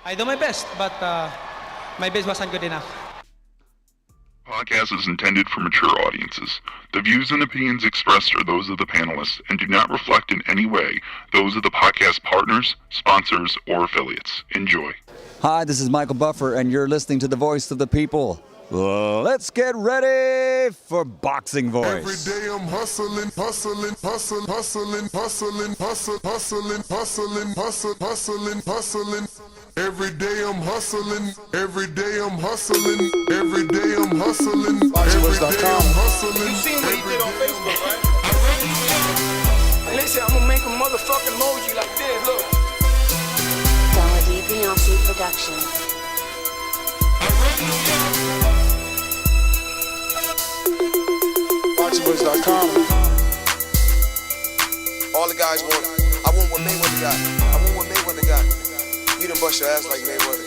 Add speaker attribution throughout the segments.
Speaker 1: I do my best, but my best wasn't good enough.
Speaker 2: Podcast is intended for mature audiences. The views and opinions expressed are those of the panelists and do not reflect in any way those of the podcast partners, sponsors, or affiliates. Enjoy.
Speaker 3: Hi, this is Michael Buffer, and you're listening to the Voice of the People. Let's get ready for Boxing Voice.
Speaker 4: Every day I'm hustling, hustling, hustling, hustling, hustling, hustling, hustling, hustling, hustling, hustling, hustling. Every day I'm hustling, every day I'm hustling, every day I'm hustling, every day I'm hustling.
Speaker 5: You seen what he did on Facebook, right? And they said, I'm gonna make a motherfucking emoji like this, look.
Speaker 6: Beyonce Production.
Speaker 5: BoxingVoice.com. All the guys want, I want what Mayweather got. I want what Mayweather got. You done bust your ass like Mayweather.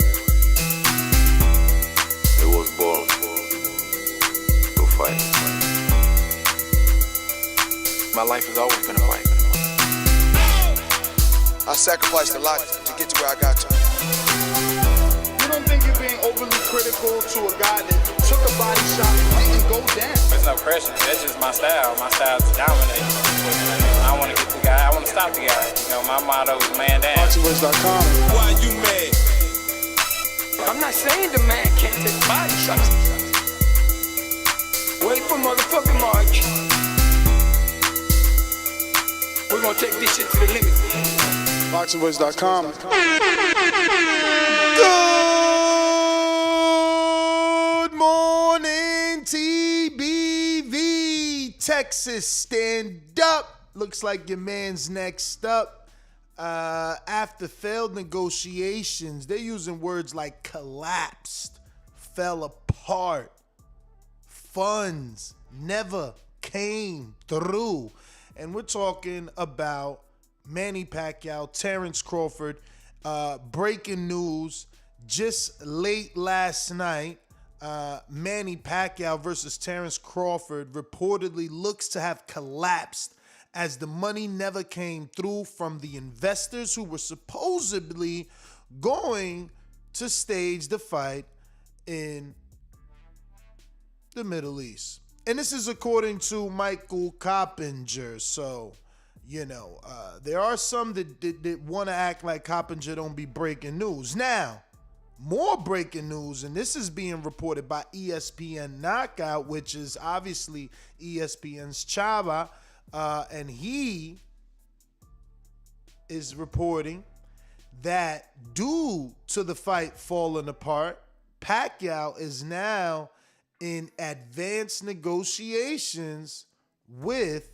Speaker 7: It was born to fight.
Speaker 5: My life has always been a fight. I sacrificed a lot to get to where I got to.
Speaker 8: You don't think you're being overly critical to a guy that took a body shot and didn't go down?
Speaker 9: There's no pressure. That's just my style. My style is to dominate. I want to get the guy. I want to stop the guy. You know, my motto is man down.
Speaker 8: BoxingVoice.com.
Speaker 5: Why you mad? I'm not saying the man can't take body shots. Wait for motherfucking March. We're gonna take this shit to the limit.
Speaker 8: BoxingVoice.com. Good morning, TBV. Texas, stand up. Looks like your man's next up. After failed negotiations, they're using words like collapsed, fell apart, funds never came through. And we're talking about Manny Pacquiao, Terence Crawford. Breaking news just late last night. Manny Pacquiao versus Terence Crawford reportedly looks to have collapsed as the money never came through from the investors who were supposedly going to stage the fight in the Middle East. And this is according to Michael Coppinger. So, you know, there are some that want to act like Coppinger don't be breaking news. Now, more breaking news, and this is being reported by ESPN Knockout, which is obviously ESPN's Chava, and he is reporting that due to the fight falling apart, Pacquiao is now in advanced negotiations with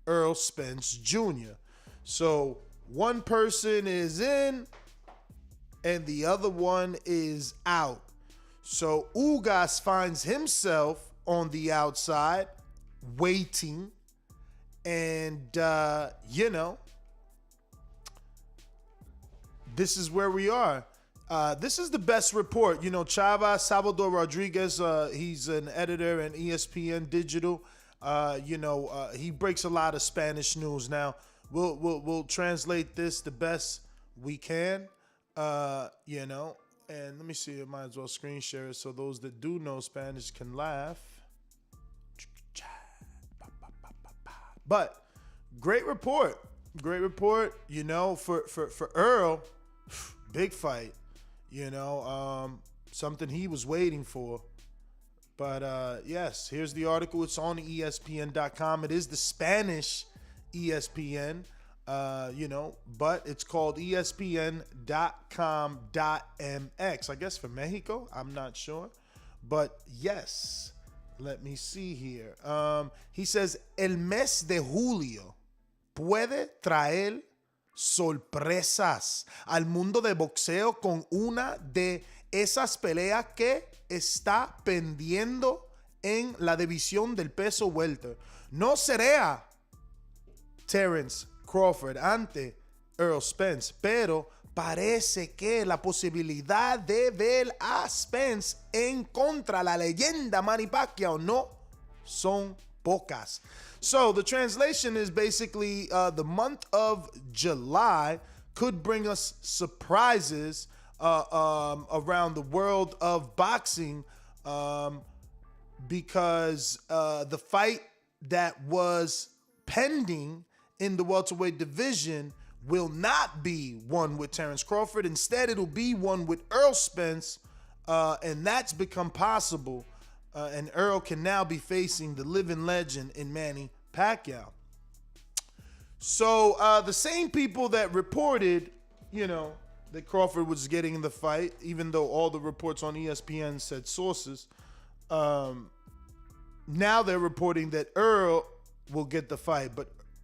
Speaker 8: Errol Spence Jr. So one person is in and the other one is out. So Ugas finds himself on the outside waiting. And, you know, this is where we are. This is the best report. You know, Chava Salvador Rodriguez, he's an editor in ESPN Digital. He breaks a lot of Spanish news. Now, we'll translate this the best we can, and let me see, I might as well screen share it so those that do know Spanish can laugh. But great report, you know, for Earl, big fight, you know, something he was waiting for. But yes, here's the article. It's on ESPN.com. It is the Spanish ESPN, but it's called ESPN.com.mx. I guess for Mexico, I'm not sure. But yes, let me see here. He says, el mes de julio puede traer sorpresas al mundo de boxeo con una de esas peleas que está pendiendo en la división del peso welter. No será Terence Crawford ante Errol Spence, pero parece que la posibilidad de ver a Spence en contra la leyenda Manny Pacquiao no son pocas. So the translation is basically the month of July could bring us surprises around the world of boxing because the fight that was pending in the welterweight division will not be one with Terence Crawford. Instead, it'll be one with Errol Spence, and that's become possible. And Errol can now be facing the living legend in Manny Pacquiao. So the same people that reported, that Crawford was getting in the fight, even though all the reports on ESPN said sources, now they're reporting that Errol will get the fight.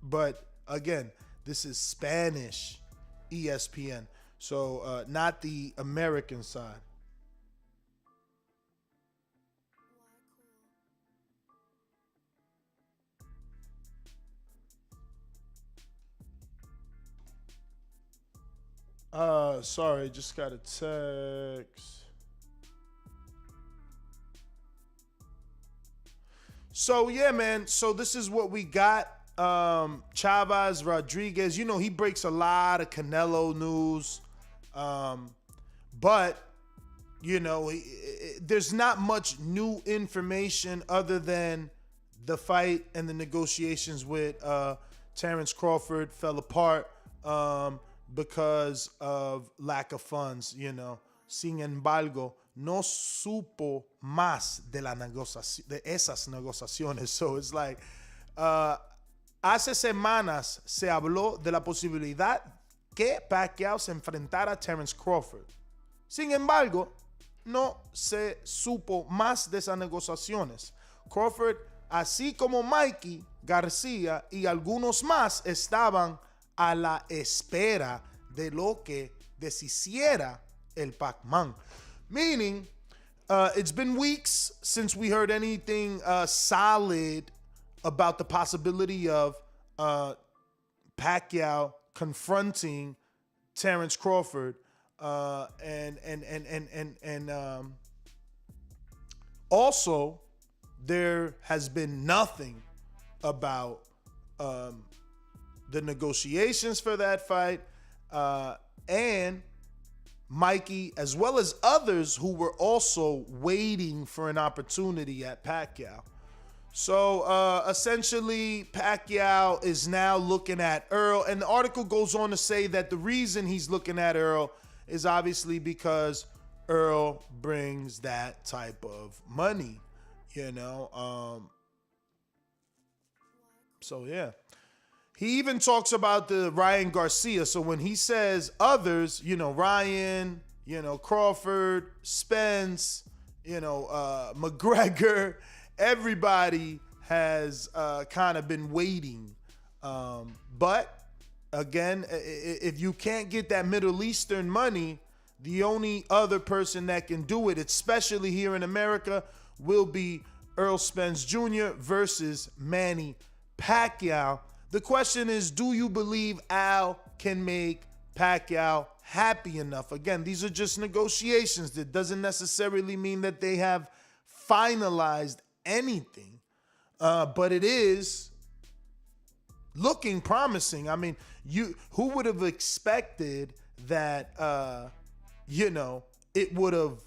Speaker 8: But again, this is Spanish ESPN, so not the American side. Sorry, just got a text. So yeah, man. So this is what we got. Chavez Rodriguez, he breaks a lot of Canelo news. But there's not much new information other than the fight and the negotiations with Terence Crawford fell apart because of lack of funds, Sin embargo, no supo más de esas negociaciones. So it's like, hace semanas se habló de la posibilidad que Pacquiao se enfrentara a Terence Crawford. Sin embargo, no se supo más de esas negociaciones. Crawford, así como Mikey García y algunos más, estaban a la espera de lo que deshiciera el Pac-Man. Meaning, it's been weeks since we heard anything solid about the possibility of Pacquiao confronting Terence Crawford, and also there has been nothing about the negotiations for that fight, and Mikey, as well as others who were also waiting for an opportunity at Pacquiao. So essentially, Pacquiao is now looking at Errol, and the article goes on to say that the reason he's looking at Errol is obviously because Errol brings that type of money, So yeah. He even talks about the Ryan Garcia. So when he says others, Ryan, Crawford, Spence, McGregor, everybody has kind of been waiting. But again, if you can't get that Middle Eastern money, the only other person that can do it, especially here in America, will be Errol Spence Jr. versus Manny Pacquiao. The question is, do you believe Al can make Pacquiao happy enough? Again, these are just negotiations. That doesn't necessarily mean that they have finalized anything, but it is looking promising. I mean, who would have expected that, it would have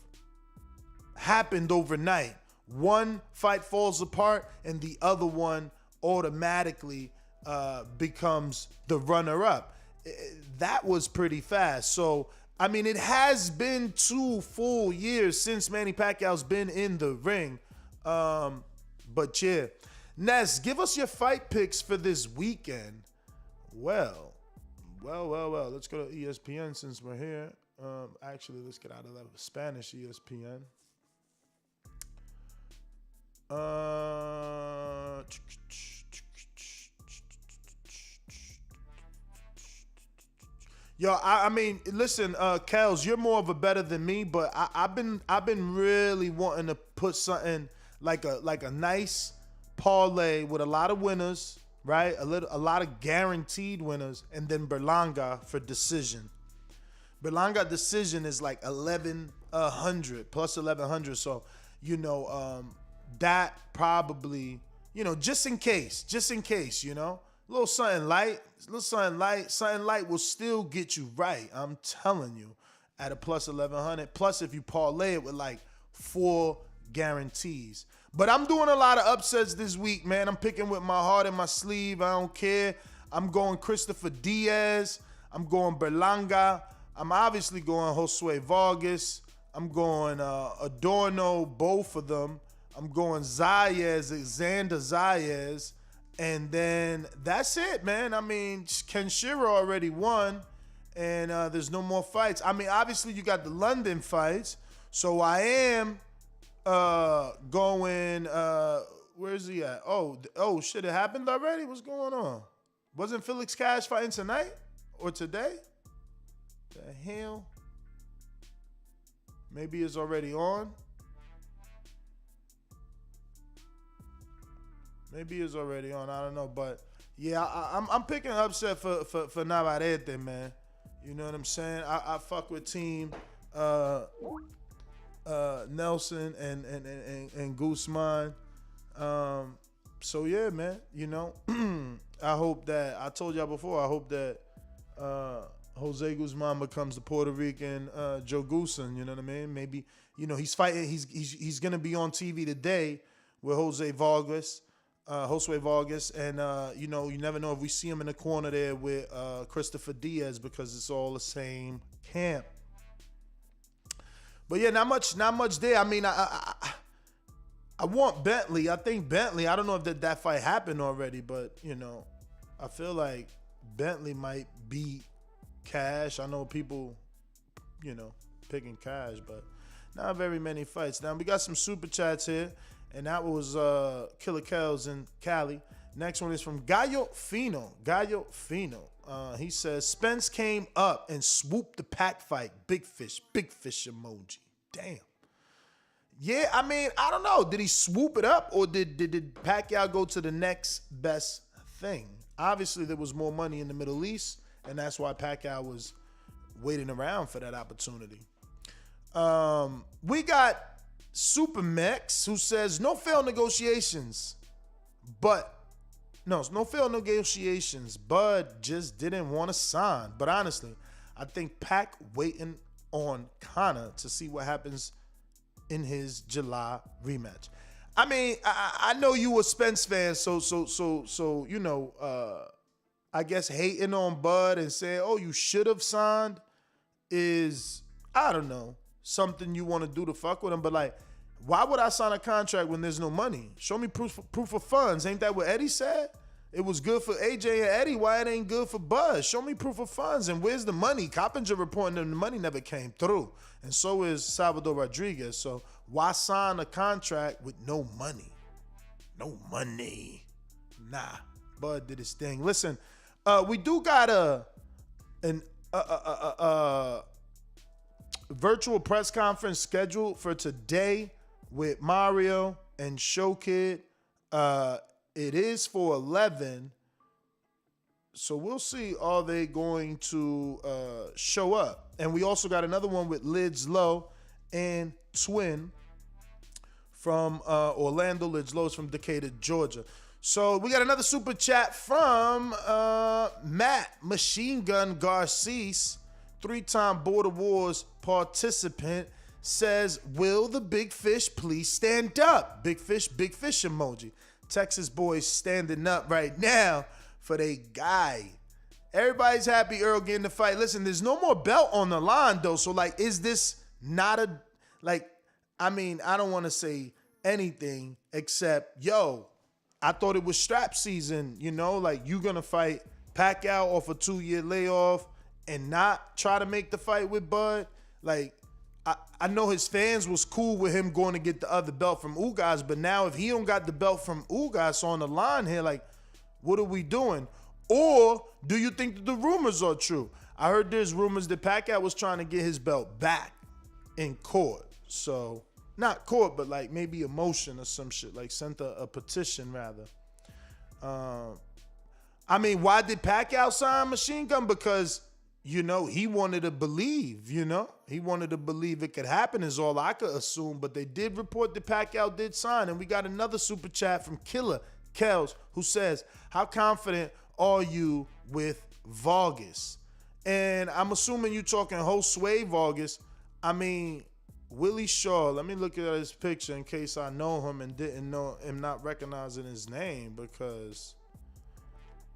Speaker 8: happened overnight? One fight falls apart and the other one automatically becomes the runner-up. That was pretty fast. So, I mean, it has been 2 full years since Manny Pacquiao's been in the ring. But yeah. Ness, give us your fight picks for this weekend. Well. Let's go to ESPN since we're here. Actually, let's get out of that Spanish ESPN. Yo, I mean, listen, Kels, you're more of a better than me, but I've been really wanting to put something like a nice parlay with a lot of winners, right? A lot of guaranteed winners, and then Berlanga for decision. Berlanga decision is like 1,100 plus 1,100. So that probably just in case, a little something light will still get you right. I'm telling you. at a plus 1,100. Plus, if you parlay it with like 4 guarantees. But I'm doing a lot of upsets this week, man. I'm picking with my heart in my sleeve. I don't care. I'm going Christopher Diaz. I'm going Berlanga. I'm obviously going Josue Vargas. I'm going Adorno, both of them. I'm going Xander Zayas. And then that's it, man. I mean, Ken Shiro already won, and there's no more fights. I mean, obviously, you got the London fights. So I am going, where's he at? Oh, shit, it happened already? What's going on? Wasn't Felix Cash fighting tonight or today? The hell? Maybe it's already on. Maybe it's already on. I don't know, but yeah, I'm picking upset for Navarrete, man. You know what I'm saying? I fuck with team Nelson and Guzman. So yeah, man. You know, I hope that I told y'all before. I hope that Jose Guzman becomes the Puerto Rican Joe Goosen. You know what I mean? Maybe he's fighting. He's gonna be on TV today with Josue Vargas, and you never know if we see him in the corner there with Christopher Diaz, because it's all the same camp. But yeah, not much there. I mean, I want Bentley. I think Bentley. I don't know if that fight happened already, but I feel like Bentley might beat Cash. I know people, picking Cash, but not very many fights. Now we got some super chats here. And that was Killer Kells in Cali. Next one is from Gallo Fino. He says, Spence came up and swooped the Pac fight. Big fish emoji. Damn. Yeah, I mean, I don't know. Did he swoop it up, or did Pacquiao go to the next best thing? Obviously, there was more money in the Middle East, and that's why Pacquiao was waiting around for that opportunity. We got Super Mex, who says no failed negotiations. Bud just didn't want to sign. But honestly, I think Pac waiting on Conor to see what happens in his July rematch. I mean, I know you a Spence fan, so I guess hating on Bud and saying, oh, you should have signed is, I don't know, something you want to do to fuck with him. But like, why would I sign a contract when there's no money? Show me proof of funds. Ain't that what Eddie said? It was good for AJ and Eddie. Why it ain't good for Bud? Show me proof of funds. And where's the money? Coppinger reporting that the money never came through. And so is Salvador Rodriguez. So why sign a contract with no money? No money. Nah. Bud did his thing. Listen, we do got a virtual press conference scheduled for today with Mario and Showkid. It is for 11, so we'll see, are they going to show up? And we also got another one with Lids Low and Twin from Orlando. Lids Low is from Decatur, Georgia. So we got another super chat from Matt Machine Gun Garces, 3-time Border Wars participant, says, will the big fish please stand up? Big fish emoji. Texas boys standing up right now for they guy. Everybody's happy Earl getting the fight. Listen, there's no more belt on the line, though. So, like, is this not a, like, I mean, I don't want to say anything except, yo, I thought it was strap season, like, you going to fight Pacquiao off a 2-year layoff and not try to make the fight with Bud? Like, I know his fans was cool with him going to get the other belt from Ugas, but now if he don't got the belt from Ugas on the line here, like, what are we doing? Or do you think that the rumors are true? I heard there's rumors that Pacquiao was trying to get his belt back in court. So, not court, but like maybe a motion or some shit, like sent a petition rather. I mean, why did Pacquiao sign Machine Gun? Because he wanted to believe, He wanted to believe it could happen is all I could assume. But they did report that Pacquiao did sign. And we got another super chat from Killer Kells, who says, how confident are you with Vargas? And I'm assuming you talking Josue Vargas. I mean, Willie Shaw. Let me look at his picture in case I know him and didn't know him, not recognizing his name, because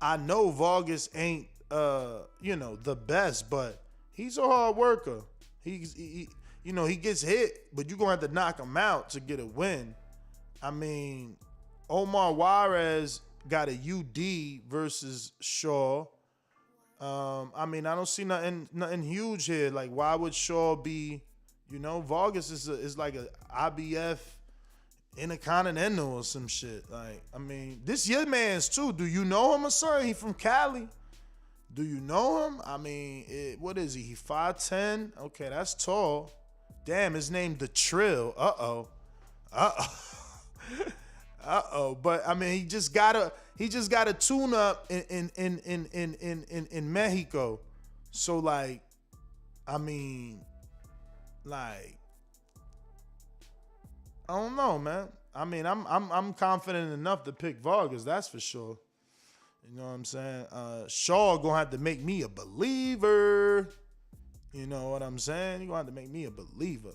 Speaker 8: I know Vargas ain't the best, but he's a hard worker. He gets hit, but you're gonna have to knock him out to get a win. I mean, Omar Juarez got a UD versus Shaw. I mean, I don't see nothing huge here. Like, why would Shaw be? Vargas is like a IBF Intercontinental or some shit. Like, I mean, this your man's too. Do you know him or something? He from Cali. Do you know him? I mean, what is he? He 5'10". Okay, that's tall. Damn, his name the Trill. Uh-oh. But I mean, he just got a tune up in Mexico. So like, I mean, like, I don't know, man. I mean, I'm confident enough to pick Vargas, that's for sure. You know what I'm saying? Shaw gonna have to make me a believer. You know what I'm saying? He gonna have to make me a believer.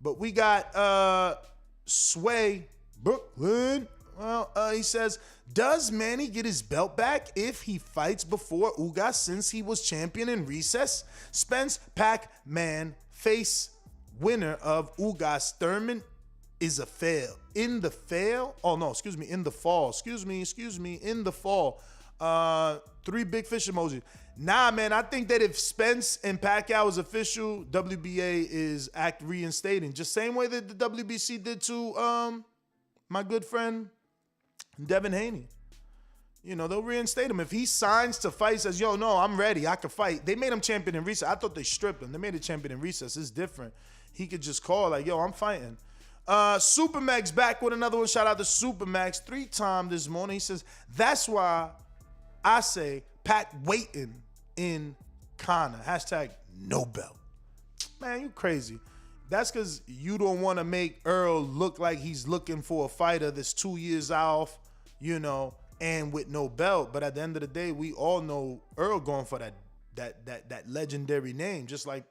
Speaker 8: But we got Sway Brooklyn. Well, he says, does Manny get his belt back if he fights before Ugas since he was champion in recess? Spence Pac-Man face winner of Ugas Thurman is a fail. In the fall. In the fall. 3 big fish emojis. Nah, man, I think that if Spence and Pacquiao is official, WBA is reinstating. Just same way that the WBC did to my good friend Devin Haney. They'll reinstate him. If he signs to fight, says, yo, no, I'm ready, I can fight. They made him champion in recess. I thought they stripped him. They made a champion in recess. It's different. He could just call like, yo, I'm fighting. Supermax back with another one. Shout out to Supermax. 3-time this morning. He says, that's why I say Pac waiting in Connor. Hashtag no belt. Man, you crazy. That's because you don't want to make Earl look like he's looking for a fighter that's 2 years off, and with no belt. But at the end of the day, we all know Earl going for that legendary name, just like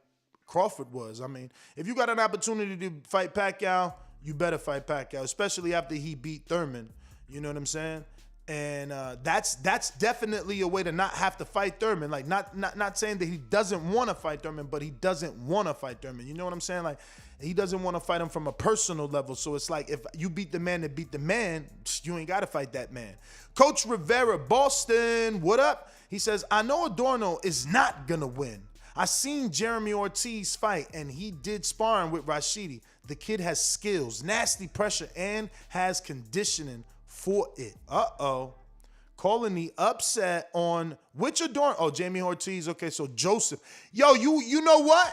Speaker 8: Crawford was. I mean, if you got an opportunity to fight Pacquiao, you better fight Pacquiao, especially after he beat Thurman. You know what I'm saying? And that's definitely a way to not have to fight Thurman. Like, not saying that he doesn't want to fight Thurman, but he doesn't want to fight Thurman. You know what I'm saying? Like, he doesn't want to fight him from a personal level. So it's like, if you beat the man that beat the man, you ain't got to fight that man. Coach Rivera, Boston, what up? He says, I know Adorno is not going to win. I seen Jeremy Ortiz fight, and he did sparring with Rashidi. The kid has skills, nasty pressure, and has conditioning for it. Uh-oh. Calling the upset on which Adorno? Oh, Jamie Ortiz. Okay, so Joseph. Yo, you know what?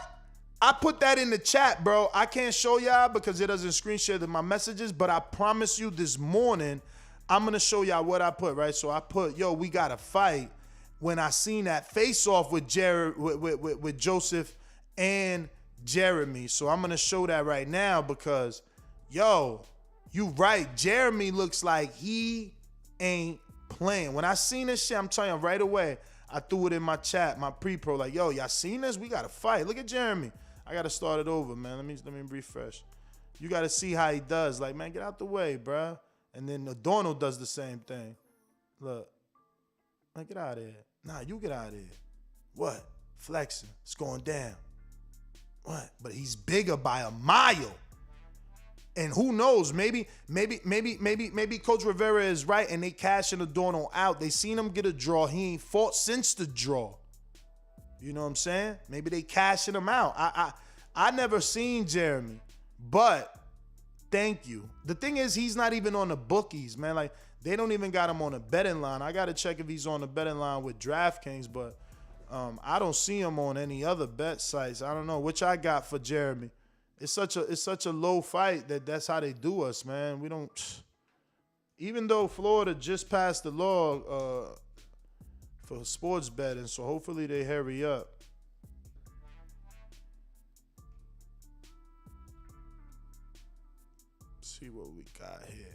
Speaker 8: I put that in the chat, bro. I can't show y'all because it doesn't screen share my messages, but I promise you this morning, I'm going to show y'all what I put, right? So I put, yo, we got to fight. When I seen that face-off with with Joseph and Jeremy. So I'm going to show that right now because, yo, you right. Jeremy looks like he ain't playing. When I seen this shit, I'm telling you right away, I threw it in my chat, my pre-pro, like, yo, y'all seen this? We got to fight. Look at Jeremy. I got to start it over, man. Let me refresh. You got to see how he does. Like, man, get out the way, bruh. And then Adorno does the same thing. Look. Man, get out of here. Nah, you get out of here. What? Flexing. It's going down. What? But he's bigger by a mile. And who knows? Maybe Coach Rivera is right and they cashing Adorno out. They seen him get a draw. He ain't fought since the draw. You know what I'm saying? Maybe they cashing him out. I never seen Jeremy, but thank you. The thing is, he's not even on the bookies, man. Like, they don't even got him on a betting line. I got to check if he's on the betting line with DraftKings, but I don't see him on any other bet sites. I don't know which I got for Jeremy. It's such a low fight that's how they do us, man. We don't. Even though Florida just passed the law for sports betting, so hopefully they hurry up. Let's see what we got here.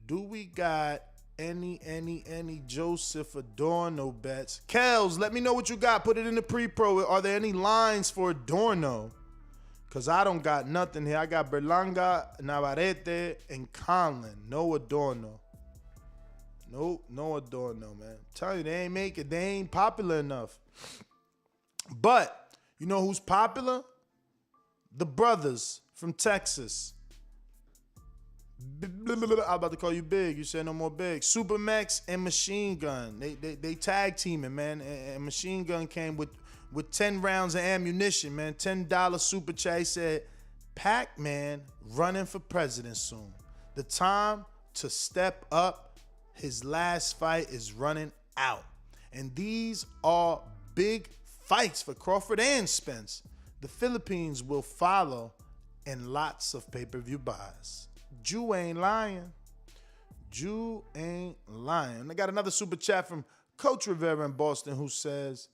Speaker 8: Do we got Any Joseph Adorno bets. Kels, let me know what you got. Put it in the pre-pro. Are there any lines for Adorno? Because I don't got nothing here. I got Berlanga, Navarrete, and Conlon. No Adorno. Nope, no Adorno, man. I'm telling you, they ain't make it. They ain't popular enough. But, you know who's popular? The brothers from Texas. I'm about to call you Big. You said no more Big. Supermax and Machine Gun. They tag teaming, man. And Machine Gun came with 10 rounds of ammunition, man. $10 super chat. He said, Pac-Man running for president soon. The time to step up. His last fight is running out. And these are big fights for Crawford and Spence. The Philippines will follow and lots of pay-per-view buys. Jew ain't lying. Jew ain't lying. I got another super chat from Coach Rivera in Boston who says,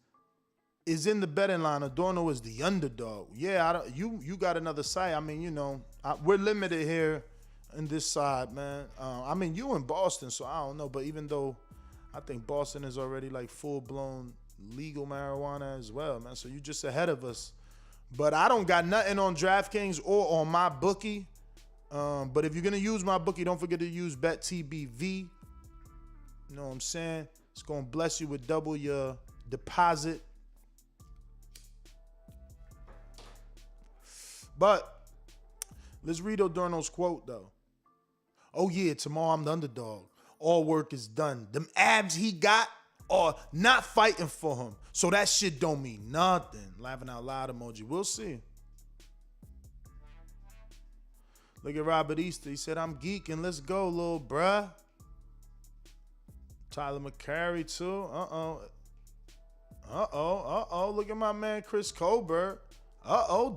Speaker 8: is in the betting line, Adorno is the underdog. Yeah, you got another site. I mean, you know, we're limited here in this side, man. I mean, you in Boston, so I don't know. But even though I think Boston is already like full-blown legal marijuana as well, man. So you just ahead of us. But I don't got nothing on DraftKings or on my bookie. But if you're going to use my bookie, don't forget to use BetTBV. You know what I'm saying? It's going to bless you with double your deposit. But let's read Adorno's quote, though. Oh, yeah, tomorrow I'm the underdog. All work is done. Them abs he got are not fighting for him. So that shit don't mean nothing. Laughing out loud emoji. We'll see. Look at Robert Easter. He said, I'm geeking. Let's go, little bruh. Tyler McCary, too. Look at my man, Chris Colbert.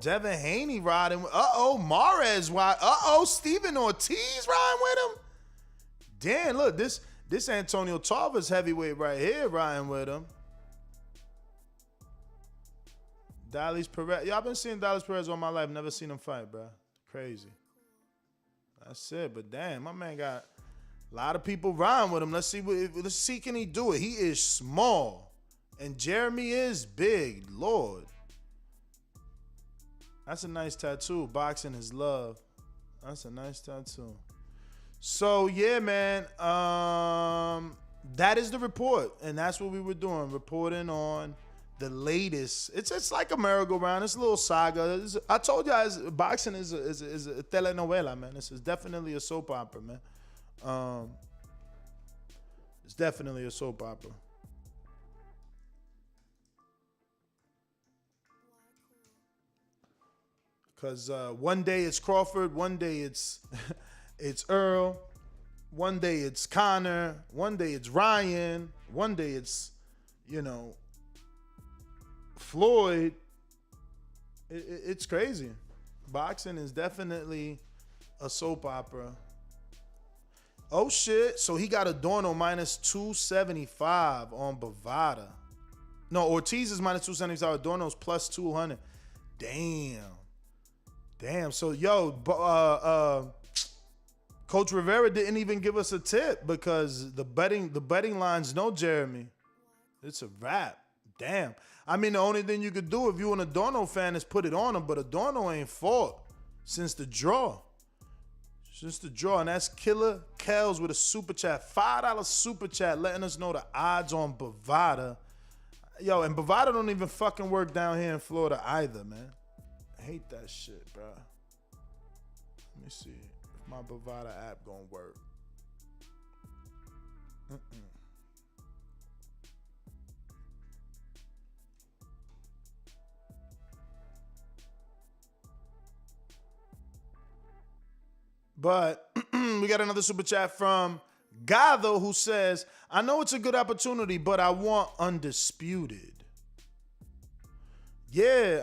Speaker 8: Devin Haney riding. Mares riding. Steven Ortiz riding with him. Damn, look, this Antonio Tarver's heavyweight right here riding with him. Dallas Perez. Y'all been seeing Dallas Perez all my life. Never seen him fight, bro. Crazy. That's it. But damn, my man got a lot of people riding with him. Let's see can he do it. He is small. And Jeremy is big. Lord. That's a nice tattoo. Boxing is love. That's a nice tattoo. So yeah, man. That is the report. And that's what we were doing. Reporting on the latest. It's like a merry-go-round. It's a little saga. I told you guys, boxing is a telenovela, man. This is definitely a soap opera, man. It's definitely a soap opera. Because one day it's Crawford, one day it's it's Earl, one day it's Connor, one day it's Ryan, one day it's, Floyd. It's crazy. Boxing is definitely a soap opera. Oh, shit. So he got Adorno minus 275 on Bovada. No, Ortiz is minus 275. Adorno's plus 200. Damn. So, Coach Rivera didn't even give us a tip because the betting lines know Jeremy. It's a wrap. Damn. I mean, the only thing you could do if you're an Adorno fan is put it on him, but Adorno ain't fought since the draw. And that's Killer Kells with a super chat. $5 super chat letting us know the odds on Bovada. Yo, and Bovada don't even fucking work down here in Florida either, man. I hate that shit, bro. Let me see if my Bovada app gonna work. But we got another super chat from Gado who says, I know it's a good opportunity, but I want undisputed. Yeah,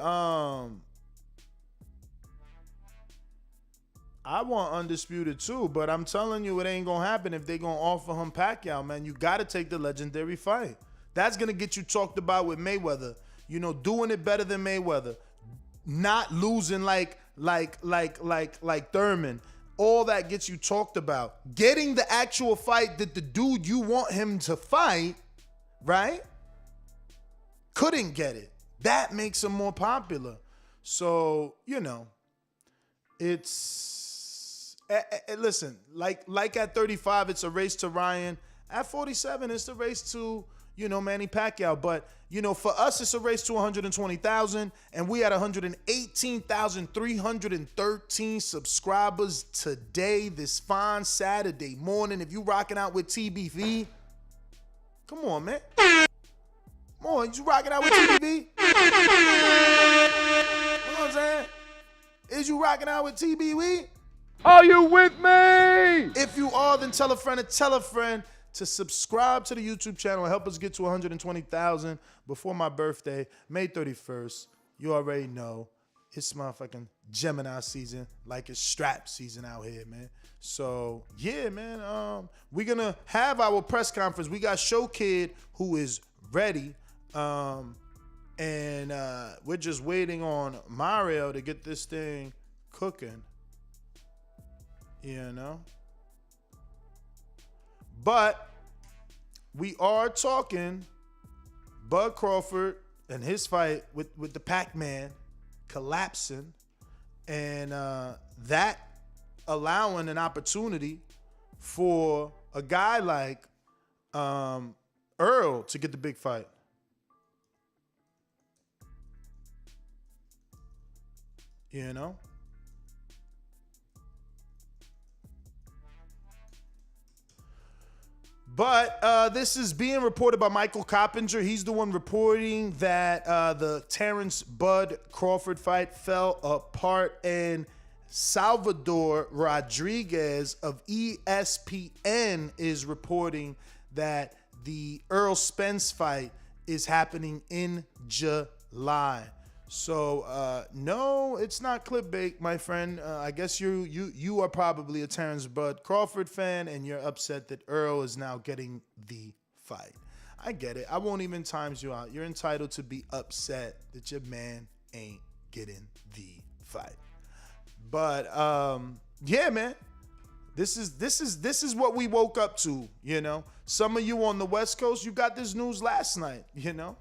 Speaker 8: I want undisputed too, but I'm telling you it ain't going to happen if they going to offer him Pacquiao, man. You got to take the legendary fight. That's going to get you talked about with Mayweather. Doing it better than Mayweather. Not losing like Thurman. all that gets you talked about. Getting the actual fight that the dude you want him to fight, right? Couldn't get it. That makes him more popular. So, you know, it's listen, like at 35, it's a race to Ryan. At 47, it's a race to, you know, Manny Pacquiao. But, you know, for us, it's a race to 120,000, and we had 118,313 subscribers today, this fine Saturday morning. If you rocking out with TBV, come on, man. Come on, you rocking out with TBV? You know what I'm saying? Is you rocking out with TBV?
Speaker 3: Are you with me?
Speaker 8: If you are, then tell a friend to subscribe to the YouTube channel and help us get to 120,000 before my birthday, May 31st. You already know it's motherfucking Gemini season, like it's strap season out here, man. So, yeah, man, we're going to have our press conference. We got Show Kid, who is ready, and we're just waiting on Mario to get this thing cooking, you know? But we are talking Bud Crawford and his fight with the Pac-Man collapsing, and that allowing an opportunity for a guy like Errol to get the big fight. You know? But this is being reported by Michael Coppinger. He's the one reporting that the Terence Bud Crawford fight fell apart, and Salvador Rodriguez of ESPN is reporting that the Errol Spence fight is happening in July. So no, it's not clickbait, my friend. I guess you are probably a Terence Bud Crawford fan, and you're upset that Earl is now getting the fight. I get it. I won't even times you out. You're entitled to be upset that your man ain't getting the fight. But yeah, man. This is what we woke up to, you know. Some of you on the West Coast, you got this news last night, you know.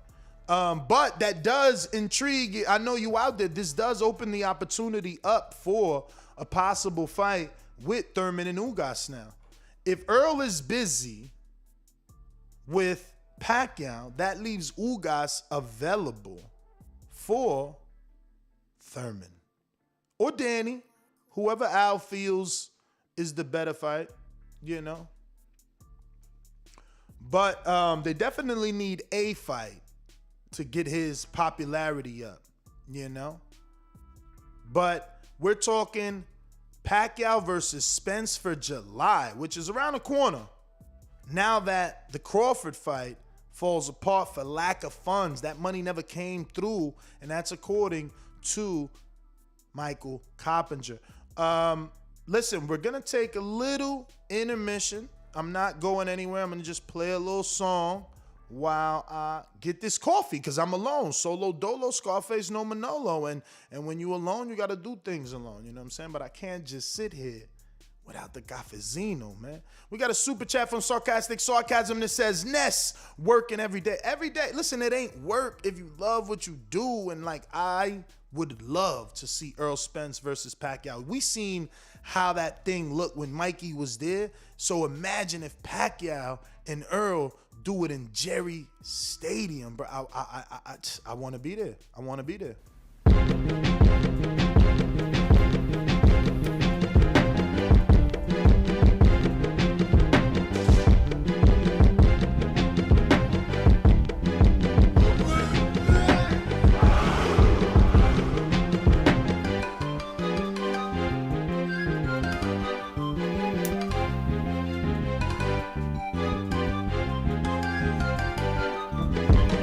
Speaker 8: But that does intrigue. I know you out there. This does open the opportunity up for a possible fight with Thurman and Ugas now. If Earl is busy with Pacquiao, that leaves Ugas available for Thurman or Danny, whoever Al feels is the better fight, you know. But they definitely need a fight to get his popularity up, you know? But we're talking Pacquiao versus Spence for July, which is around the corner. Now that the Crawford fight falls apart for lack of funds, that money never came through, and that's according to Michael Coppinger. Listen, we're going to take a little intermission. I'm not going anywhere. I'm going to just play a little song while I get this coffee, because I'm alone. Solo dolo, Scarface, no Manolo. And when you alone, you got to do things alone. You know what I'm saying? But I can't just sit here without the cafezino, man. We got a super chat from Sarcastic Sarcasm that says, Ness, working every day. Every day. Listen, it ain't work if you love what you do. And like, I would love to see Errol Spence versus Pacquiao. We seen how that thing looked when Mikey was there. So imagine if Pacquiao and Earl do it in Jerry Stadium, bro. I want to be there. I want to be there.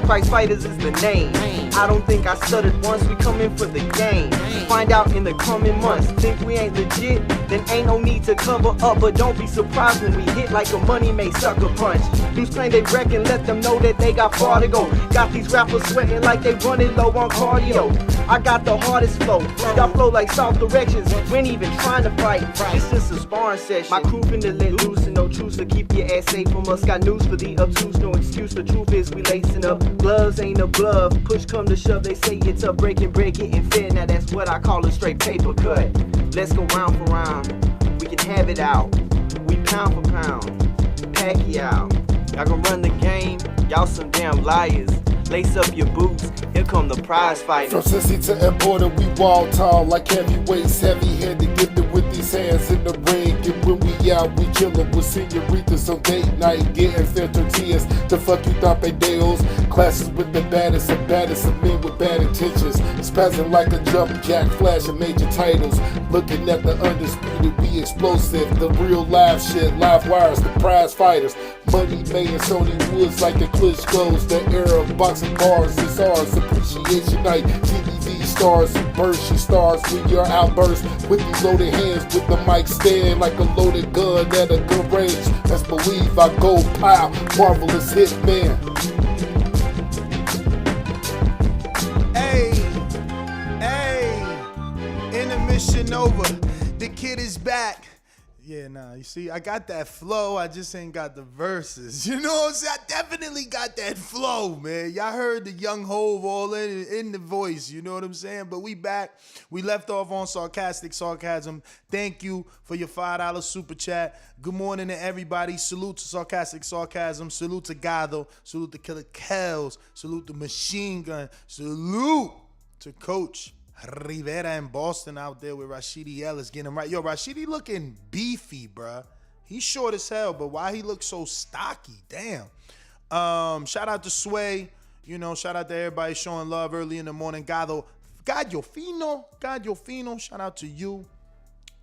Speaker 6: Sacrifice fighters is the name. I don't think I stuttered once, we come in for the game. Find out in the coming months. Think we ain't legit? Then ain't no need to cover up. But don't be surprised when we hit like a money-made sucker punch. These claim they reckon, let them know that they got far to go. Got these rappers sweating like they running low on cardio. I got the hardest flow. Y'all flow like south directions. We ain't even trying to fight. This is a sparring session. My crew finna let loose and no truce to keep your ass safe from us. Got news for the obtuse, no excuse. The truth is we lacing up. Gloves ain't a glove. Push come to shove, they say it's a breaking bread getting fair. Now that's what I call a straight paper cut. Let's go round for round. We can have it out. We pound for pound. Pacquiao. Y'all gon' run the game. Y'all some damn liars. Lace up your boots, here come the prize fighters.
Speaker 10: From Cincy to Importer, we wall tall like heavyweights, heavy-handed, gifted with these hands in the ring. And when we out, we chillin' with senoritas on date night, getting fair tortillas. The fuck you thought they deals? Classes with the baddest of men with bad intentions. Spazzing like a jump jack, flashing major titles. Looking at the undisputed, we explosive. The real live shit, live wires, the prize fighters. Money made and Sony Woods like the Klitschko's. The era of boxing bars is ours. Appreciation night. DVD stars who burst your stars when you're outburst. With these loaded hands, with the mic stand like a loaded gun at a good range. Best believe I go pow. Marvelous hit man.
Speaker 8: Intermission over. The kid is back. Yeah, nah, you see, I got that flow, I just ain't got the verses. You know what I'm saying? I definitely got that flow, man. Y'all heard the young Hove all in the voice, you know what I'm saying? But we back. We left off on Sarcastic Sarcasm. Thank you for your $5 super chat. Good morning to everybody. Salute to Sarcastic Sarcasm. Salute to Gado. Salute to Killer Kells. Salute to Machine Gun. Salute to Coach Rivera in Boston out there with Rashidi Ellis getting him right. Yo, Rashidi looking beefy, bruh. He's short as hell, but why he looks so stocky? Damn. Shout out to Sway. You know, shout out to everybody showing love early in the morning. God Fino. Shout out to you.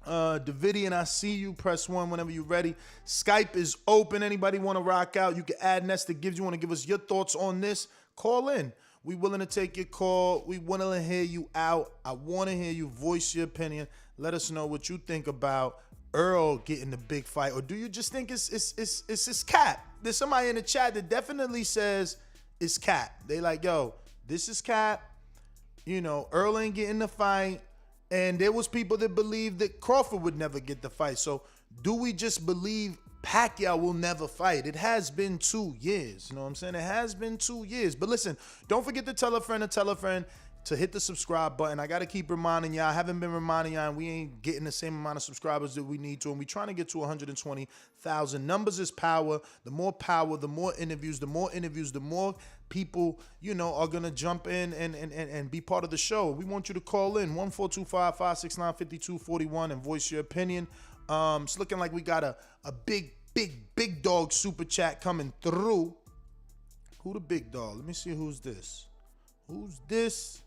Speaker 8: Davidian, I see you. Press 1 whenever you're ready. Skype is open. Anybody want to rock out? You can add Nesta Gibbs. You want to give us your thoughts on this? Call in. We willing to take your call. We want to hear you out. I want to hear you voice your opinion. Let us know what you think about Earl getting the big fight, or do you just think it's cap? There's somebody in the chat that definitely says it's cap. They like, yo, this is cap. You know, Earl ain't getting the fight, and there was people that believed that Crawford would never get the fight. So do we just believe Pacquiao will never fight? It has been 2 years. You know what I'm saying? It has been 2 years. But listen, don't forget to tell a friend to hit the subscribe button. I got to keep reminding y'all. I haven't been reminding y'all, and we ain't getting the same amount of subscribers that we need to. And we're trying to get to 120,000. Numbers is power. The more interviews, the more people, you know, are going to jump in and be part of the show. We want you to call in 1-425-569-5241 and voice your opinion. It's looking like we got a big dog super chat coming through. Who the big dog? Let me see who's this. Who's this?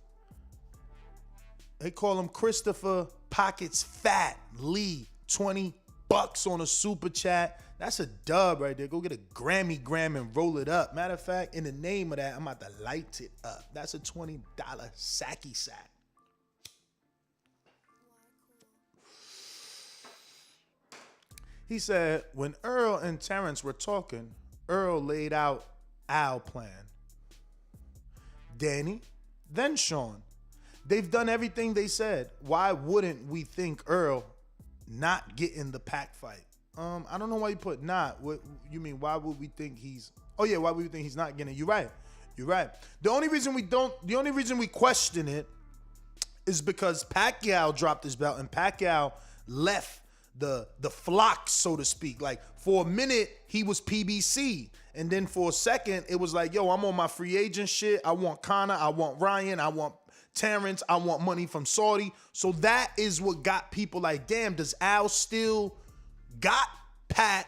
Speaker 8: They call him Christopher Pockets Fat Lee. $20 on a super chat. That's a dub right there. Go get a Grammy and roll it up. Matter of fact, in the name of that, I'm about to light it up. That's a $20 sacky sack. He said, when Earl and Terence were talking, Earl laid out our plan. Danny, then Sean. They've done everything they said. Why wouldn't we think Earl not getting the Pac fight? I don't know why you put not. What you mean? Why would we think he's? Oh yeah, why would we think he's not getting it? You're right. The only reason we question it is because Pacquiao dropped his belt and Pacquiao left the flock, so to speak. Like for a minute he was PBC, and then for a second it was like, yo, I'm on my free agent shit. I want Conor, I want Ryan, I want Terence, I want money from Saudi. So that is what got people like, damn, does Al still got Pat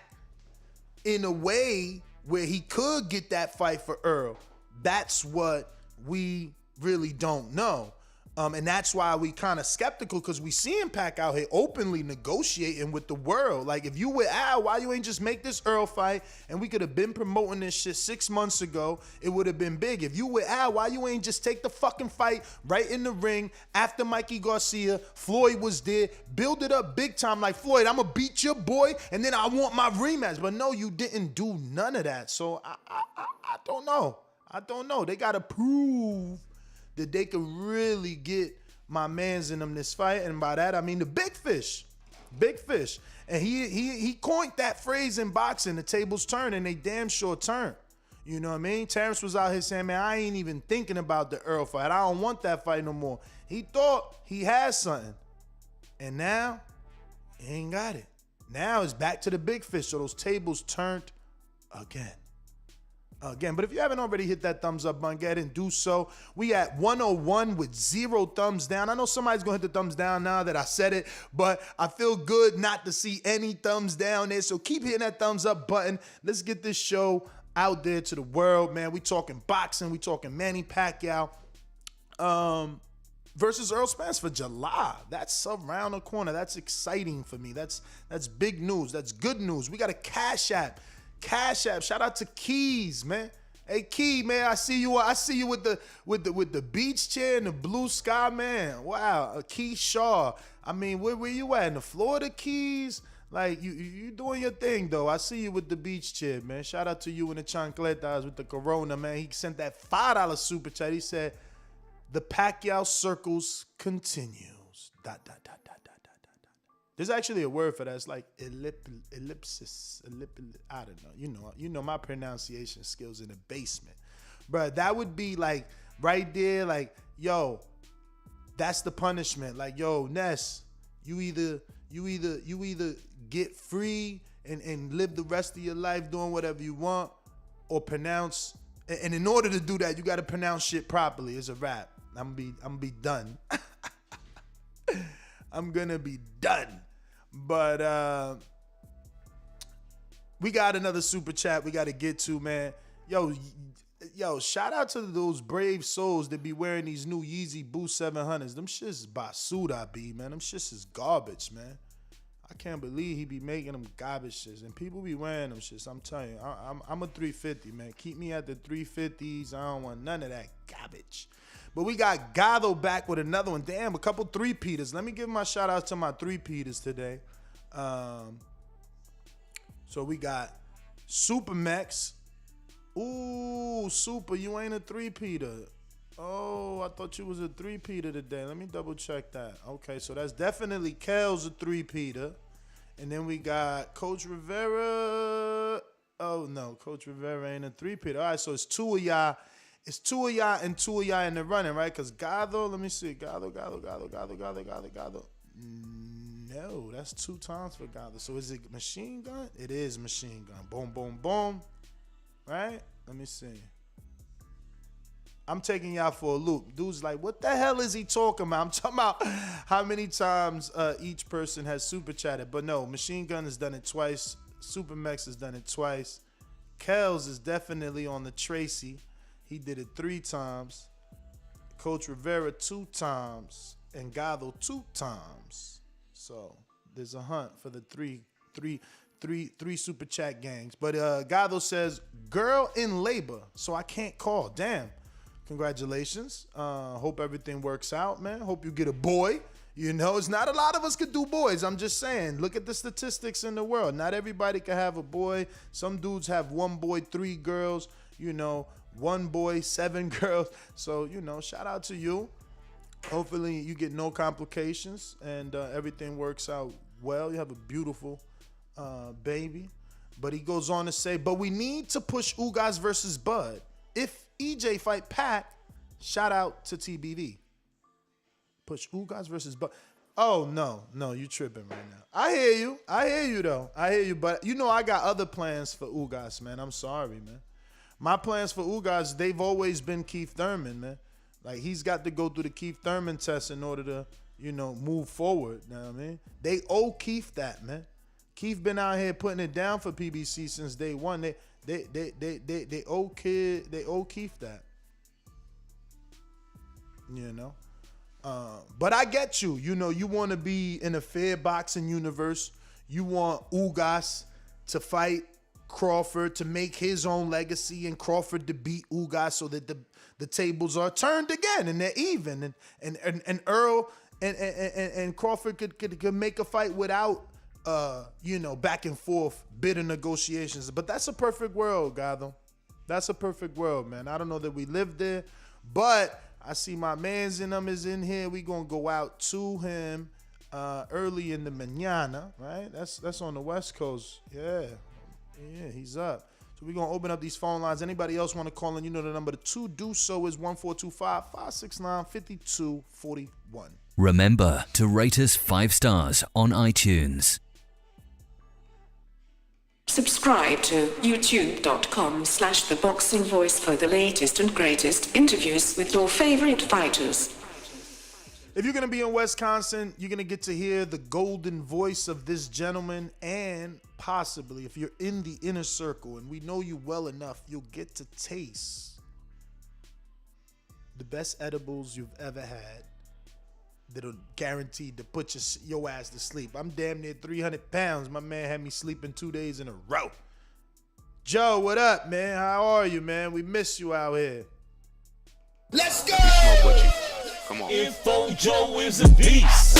Speaker 8: in a way where he could get that fight for Earl? That's what we really don't know. And that's why we kind of skeptical, because we seeing Pac out here openly negotiating with the world. Like, if you with Al, why you ain't just make this Earl fight? And we could have been promoting this shit 6 months ago. It would have been big. If you with Al, why you ain't just take the fucking fight right in the ring after Mikey Garcia? Floyd was there. Build it up big time like, Floyd, I'm going to beat your boy, and then I want my rematch. But no, you didn't do none of that. So I don't know. I don't know. They got to prove that they could really get my mans in them this fight. And by that, I mean the big fish. Big fish. And he coined that phrase in boxing, the tables turn, and they damn sure turn. You know what I mean? Terence was out here saying, man, I ain't even thinking about the Earl fight. I don't want that fight no more. He thought he had something. And now, he ain't got it. Now it's back to the big fish. So those tables turned again. But if you haven't already hit that thumbs up button, go ahead and do so. We at 101 with 0 thumbs down. I know somebody's going to hit the thumbs down now that I said it, but I feel good not to see any thumbs down there. So keep hitting that thumbs up button. Let's get this show out there to the world, man. We talking boxing. We talking Manny Pacquiao versus Errol Spence for July. That's around the corner. That's exciting for me. That's big news. That's good news. We got a Cash App. Shout out to Keys, man. Hey Key, man, I see you with the beach chair and the blue sky, man. Wow, Key Shaw. I mean, where you at? In the Florida Keys? Like you doing your thing though. I see you with the beach chair, man. Shout out to you and the chancletas with the Corona, man. He sent that $5 super chat. He said, "The Pacquiao circles continues." ... There's actually a word for that. It's like ellipsis. I don't know. You know my pronunciation skills in the basement. Bruh, that would be like right there, like, yo, that's the punishment. Like, yo, Ness, you either get free and live the rest of your life doing whatever you want, or pronounce, and in order to do that, you gotta pronounce shit properly. It's a wrap. I'm gonna be done. I'm gonna be done. But we got another super chat we got to get to, man. Yo, shout out to those brave souls that be wearing these new Yeezy Boost 700s. Them shits is basura, B, man. Them shits is garbage, man. I can't believe he be making them garbage shits. And people be wearing them shits. I'm telling you, I'm a 350, man. Keep me at the 350s. I don't want none of that garbage. But we got Gatho back with another one. Damn, a couple three-peaters. Let me give my shout-out to my three-peaters today. So we got Super Mex. Ooh, Super, you ain't a three-peater. Oh, I thought you was a three-peater today. Let me double-check that. Okay, so that's definitely Kel's a three-peater. And then we got Coach Rivera. Oh, no, Coach Rivera ain't a three-peater. All right, so it's two of y'all. It's two of y'all and two of y'all in the running, right? Because Gatho, let me see. Gatho. No, that's 2 times for Gatho. So is it Machine Gun? It is Machine Gun. Boom, boom, boom. Right? Let me see. I'm taking y'all for a loop. Dude's like, what the hell is he talking about? I'm talking about how many times each person has super chatted. But no, Machine Gun has done it twice. Super Mex has done it twice. Kels is definitely on the Tracy. He did it 3 times. Coach Rivera 2 times. And Gatho 2 times. So there's a hunt for the three super chat gangs. But Gatho says, girl in labor, so I can't call. Damn. Congratulations. Hope everything works out, man. Hope you get a boy. You know, it's not a lot of us could do boys. I'm just saying, look at the statistics in the world. Not everybody can have a boy. Some dudes have 1 boy, 3 girls. You know, 1 boy, 7 girls. So, you know, shout out to you. Hopefully you get no complications and everything works out well. You have a beautiful baby. But he goes on to say, but we need to push Ugas versus Bud. If EJ fight Pac, shout out to TBV. Push Ugas versus Bud. Oh, no, you tripping right now. I hear you though. I hear you, but you know I got other plans for Ugas, man. I'm sorry, man. My plans for Ugas, they've always been Keith Thurman, man. Like, he's got to go through the Keith Thurman test in order to, you know, move forward. You know what I mean? They owe Keith that, man. Keith been out here putting it down for PBC since day one. They owe Keith that. You know? But I get you. You know, you want to be in a fair boxing universe. You want Ugas to fight Crawford to make his own legacy and Crawford to beat Ugas so that the tables are turned again and they're even. And Errol and Crawford could make a fight without, back and forth, bitter negotiations. But that's a perfect world, Gotham. That's a perfect world, man. I don't know that we live there, but I see my man's in them is in here. We gonna go out to him early in the mañana, right? That's on the West Coast. Yeah, he's up. So we're gonna open up these phone lines. Anybody else want to call in? You know the number to do so is 1425-569-5241.
Speaker 11: Remember to rate us 5 stars on iTunes.
Speaker 12: Subscribe to youtube.com/theboxingvoice for the latest and greatest interviews with your favorite fighters.
Speaker 8: If you're going to be in Wisconsin, you're going to get to hear the golden voice of this gentleman, and possibly, if you're in the inner circle and we know you well enough, you'll get to taste the best edibles you've ever had that are guaranteed to put your ass to sleep. I'm damn near 300 pounds. My man had me sleeping 2 days in a row. Joe, what up, man? How are you, man? We miss you out here.
Speaker 5: Let's go!
Speaker 7: Come on.
Speaker 13: Info Joe is a beast.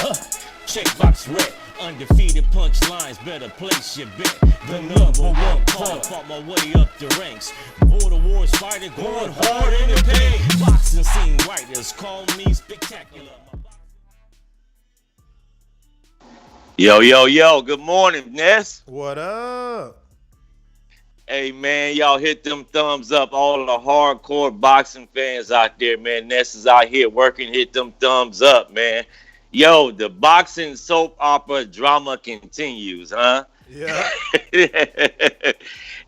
Speaker 13: Checkbox red, undefeated punchlines. Better place your bet. The number one call. Fought my way up the ranks. Border wars fighter, going hard in the pain. Boxing scene writers call me spectacular.
Speaker 14: Yo, good morning, Ness.
Speaker 8: What up?
Speaker 14: Hey, man, y'all hit them thumbs up. All the hardcore boxing fans out there, man. Ness is out here working. Hit them thumbs up, man. Yo, the boxing soap opera drama continues, huh?
Speaker 8: Yeah.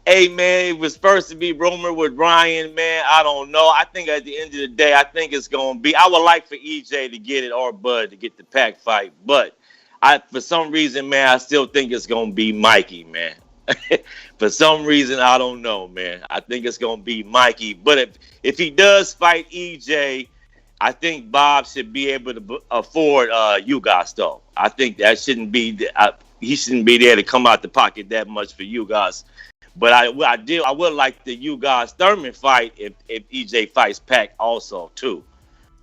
Speaker 14: Hey, man, it was supposed to be rumored with Ryan, man. I don't know. I think at the end of the day, I think it's going to be. I would like for EJ to get it or Bud to get the Pac fight, but for some reason, man, I still think it's going to be Mikey, man. For some reason, I don't know, man. I think it's going to be Mikey. But if he does fight EJ, I think Bob should be able to afford Ugas, though. I think that shouldn't be he shouldn't be there to come out the pocket that much for Ugas. But I would like the Ugas Thurman fight if EJ fights Pac also, too.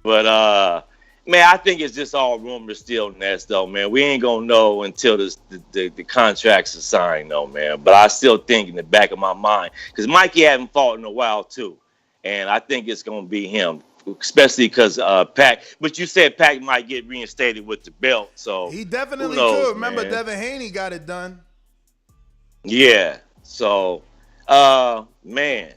Speaker 14: But man, I think it's just all rumors still, Ness, though, man. We ain't going to know until the contracts are signed, though, man. But I still think in the back of my mind, because Mikey haven't fought in a while, too. And I think it's going to be him, especially because Pac. But you said Pac might get reinstated with the belt, so
Speaker 8: he definitely
Speaker 14: knows,
Speaker 8: could. Remember,
Speaker 14: man.
Speaker 8: Devin Haney got it done.
Speaker 14: Yeah. So, man.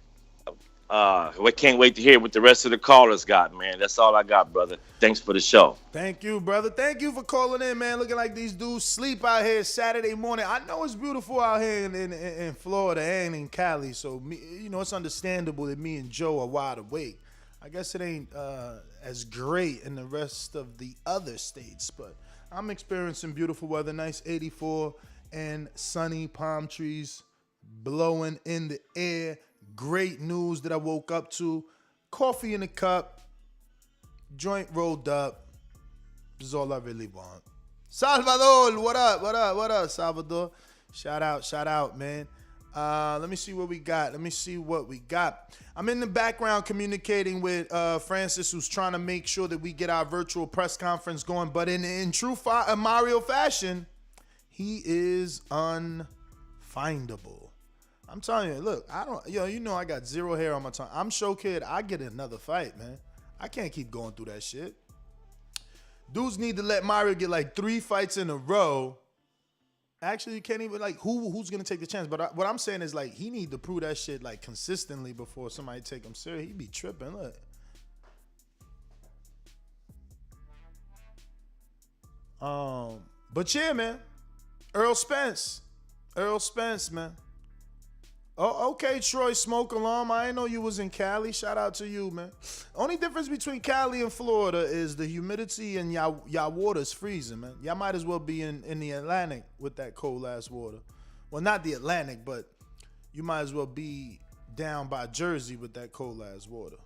Speaker 14: We can't wait to hear what the rest of the callers got, man. That's all I got, brother. Thanks for the show.
Speaker 8: Thank you, brother. Thank you for calling in, man. Looking like these dudes sleep out here Saturday morning. I know it's beautiful out here in Florida and in Cali, so it's understandable that me and Joe are wide awake. I guess it ain't as great in the rest of the other states, but I'm experiencing beautiful weather. Nice 84 and sunny, palm trees blowing in the air. Great news that I woke up to. Coffee in a cup. Joint rolled up. This is all I really want. Salvador, what up, Salvador? Shout out, man. Let me see what we got. I'm in the background communicating with Francis, who's trying to make sure that we get our virtual press conference going. But in true Mario fashion, he is unfindable. I'm telling you, look, I got zero hair on my tongue. I'm Show Kid. I get another fight, man. I can't keep going through that shit. Dudes need to let Mario get like 3 fights in a row. Actually, you can't even who's gonna take the chance. But what I'm saying is he need to prove that shit consistently before somebody take him serious. He be tripping. Look. But yeah, man. Errol Spence, man. Oh, okay, Troy Smoke Alarm. I didn't know you was in Cali. Shout out to you, man. Only difference between Cali and Florida is the humidity and y'all water's freezing, man. Y'all might as well be in the Atlantic with that cold-ass water. Well, not the Atlantic, but you might as well be down by Jersey with that cold-ass water.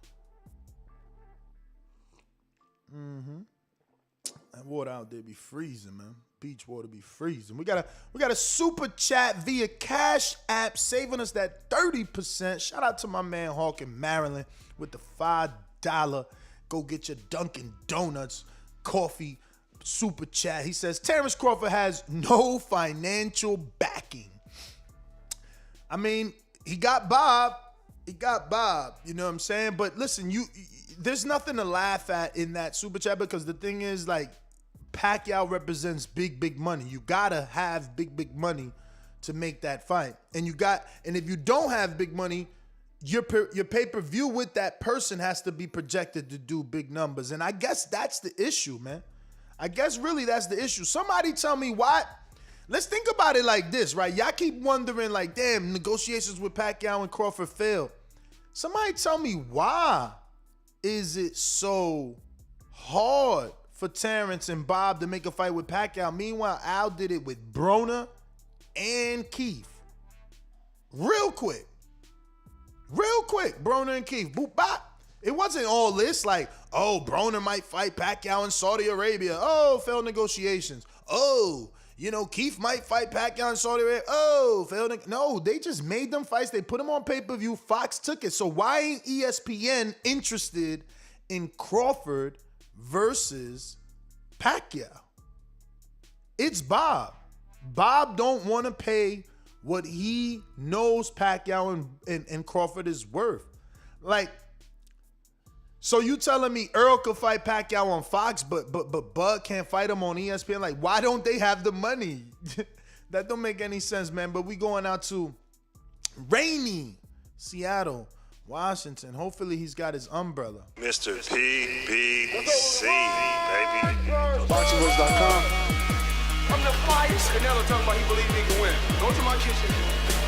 Speaker 8: That water out there be freezing, man. Beach water be freezing. We got a super chat via Cash App saving us that 30%. Shout out to my man Hawk in Maryland with the $5. Go get your Dunkin' Donuts coffee super chat. He says Terence Crawford has no financial backing. I mean, he got Bob. You know what I'm saying? But listen, there's nothing to laugh at in that super chat because the thing is, like, Pacquiao represents big money. You gotta have big money to make that fight. And if you don't have big money, your pay-per-view with that person has to be projected to do big numbers. And I guess that's the issue, man. I guess really that's the issue. Somebody tell me why. Let's think about it like this, right? Y'all keep wondering, like, damn, negotiations with Pacquiao and Crawford failed. Somebody tell me why is it so hard for Terence and Bob to make a fight with Pacquiao? Meanwhile, Al did it with Broner and Keith. Real quick, Broner and Keith. Boop, bop. It wasn't all this like, oh, Broner might fight Pacquiao in Saudi Arabia. Oh, failed negotiations. Oh, Keith might fight Pacquiao in Saudi Arabia. Oh, failed. No, they just made them fights. They put them on pay-per-view. Fox took it. So why ain't ESPN interested in Crawford versus Pacquiao? It's Bob. Bob don't want to pay what he knows Pacquiao and Crawford is worth. Like, so you telling me Earl could fight Pacquiao on Fox, but Bud can't fight him on ESPN? Like, why don't they have the money? That don't make any sense, man. But we going out to rainy Seattle, Washington. Hopefully he's got his umbrella.
Speaker 7: Mr. PBC, baby.
Speaker 5: BoxingVoice.com. I'm the flyest. Canelo talking about he believes he can win. Go to my kitchen.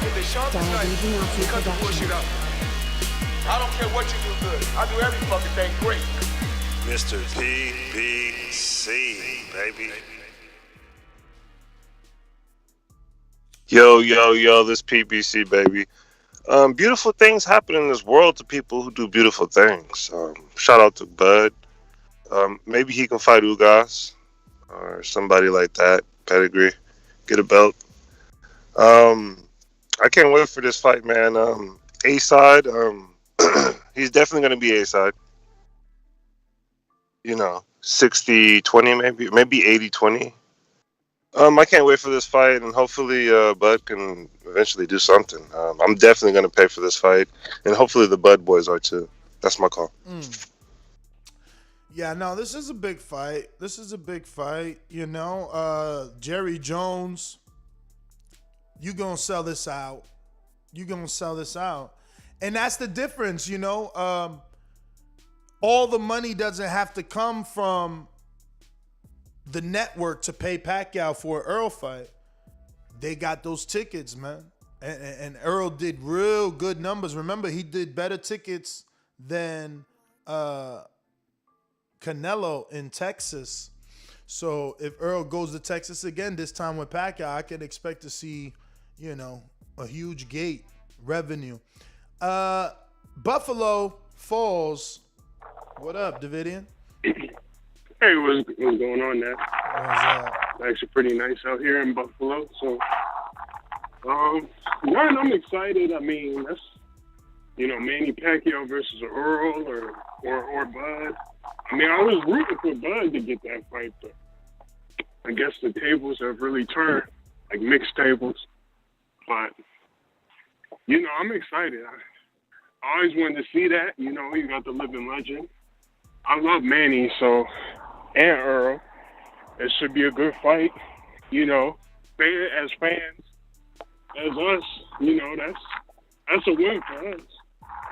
Speaker 5: Get the sharpest knife and cut the bullshit out. I don't care what you do good. I do every fucking thing great.
Speaker 7: Mr. PBC, baby. Yo, this PBC, baby. Beautiful things happen in this world to people who do beautiful things. Shout out to Bud. Maybe he can fight Ugas or somebody like that. Pedigree. Get a belt. I can't wait for this fight, man. A-side, he's definitely going to be A-side. 60-20 maybe 80-20. I can't wait for this fight, and hopefully Bud can eventually do something. I'm definitely going to pay for this fight, and hopefully the Bud boys are too. That's my call.
Speaker 8: Yeah, no, this is a big fight. Jerry Jones, you going to sell this out. And that's the difference, all the money doesn't have to come from the network to pay Pacquiao for an Earl fight. They got those tickets, man. And Earl did real good numbers. Remember, he did better tickets than Canelo in Texas. So if Earl goes to Texas again, this time with Pacquiao, I can expect to see, a huge gate revenue. Buffalo Falls. What up, Davidian?
Speaker 15: Hey, what's going on there? It's actually pretty nice out here in Buffalo. So, I'm excited. I mean, that's, Manny Pacquiao versus Earl or Bud. I mean, I was rooting for Bud to get that fight, but I guess the tables have really turned, like mixed tables. But, I'm excited. I always wanted to see that. You got the living legend. I love Manny, and Earl. It should be a good fight. As fans, as us, that's a win for us.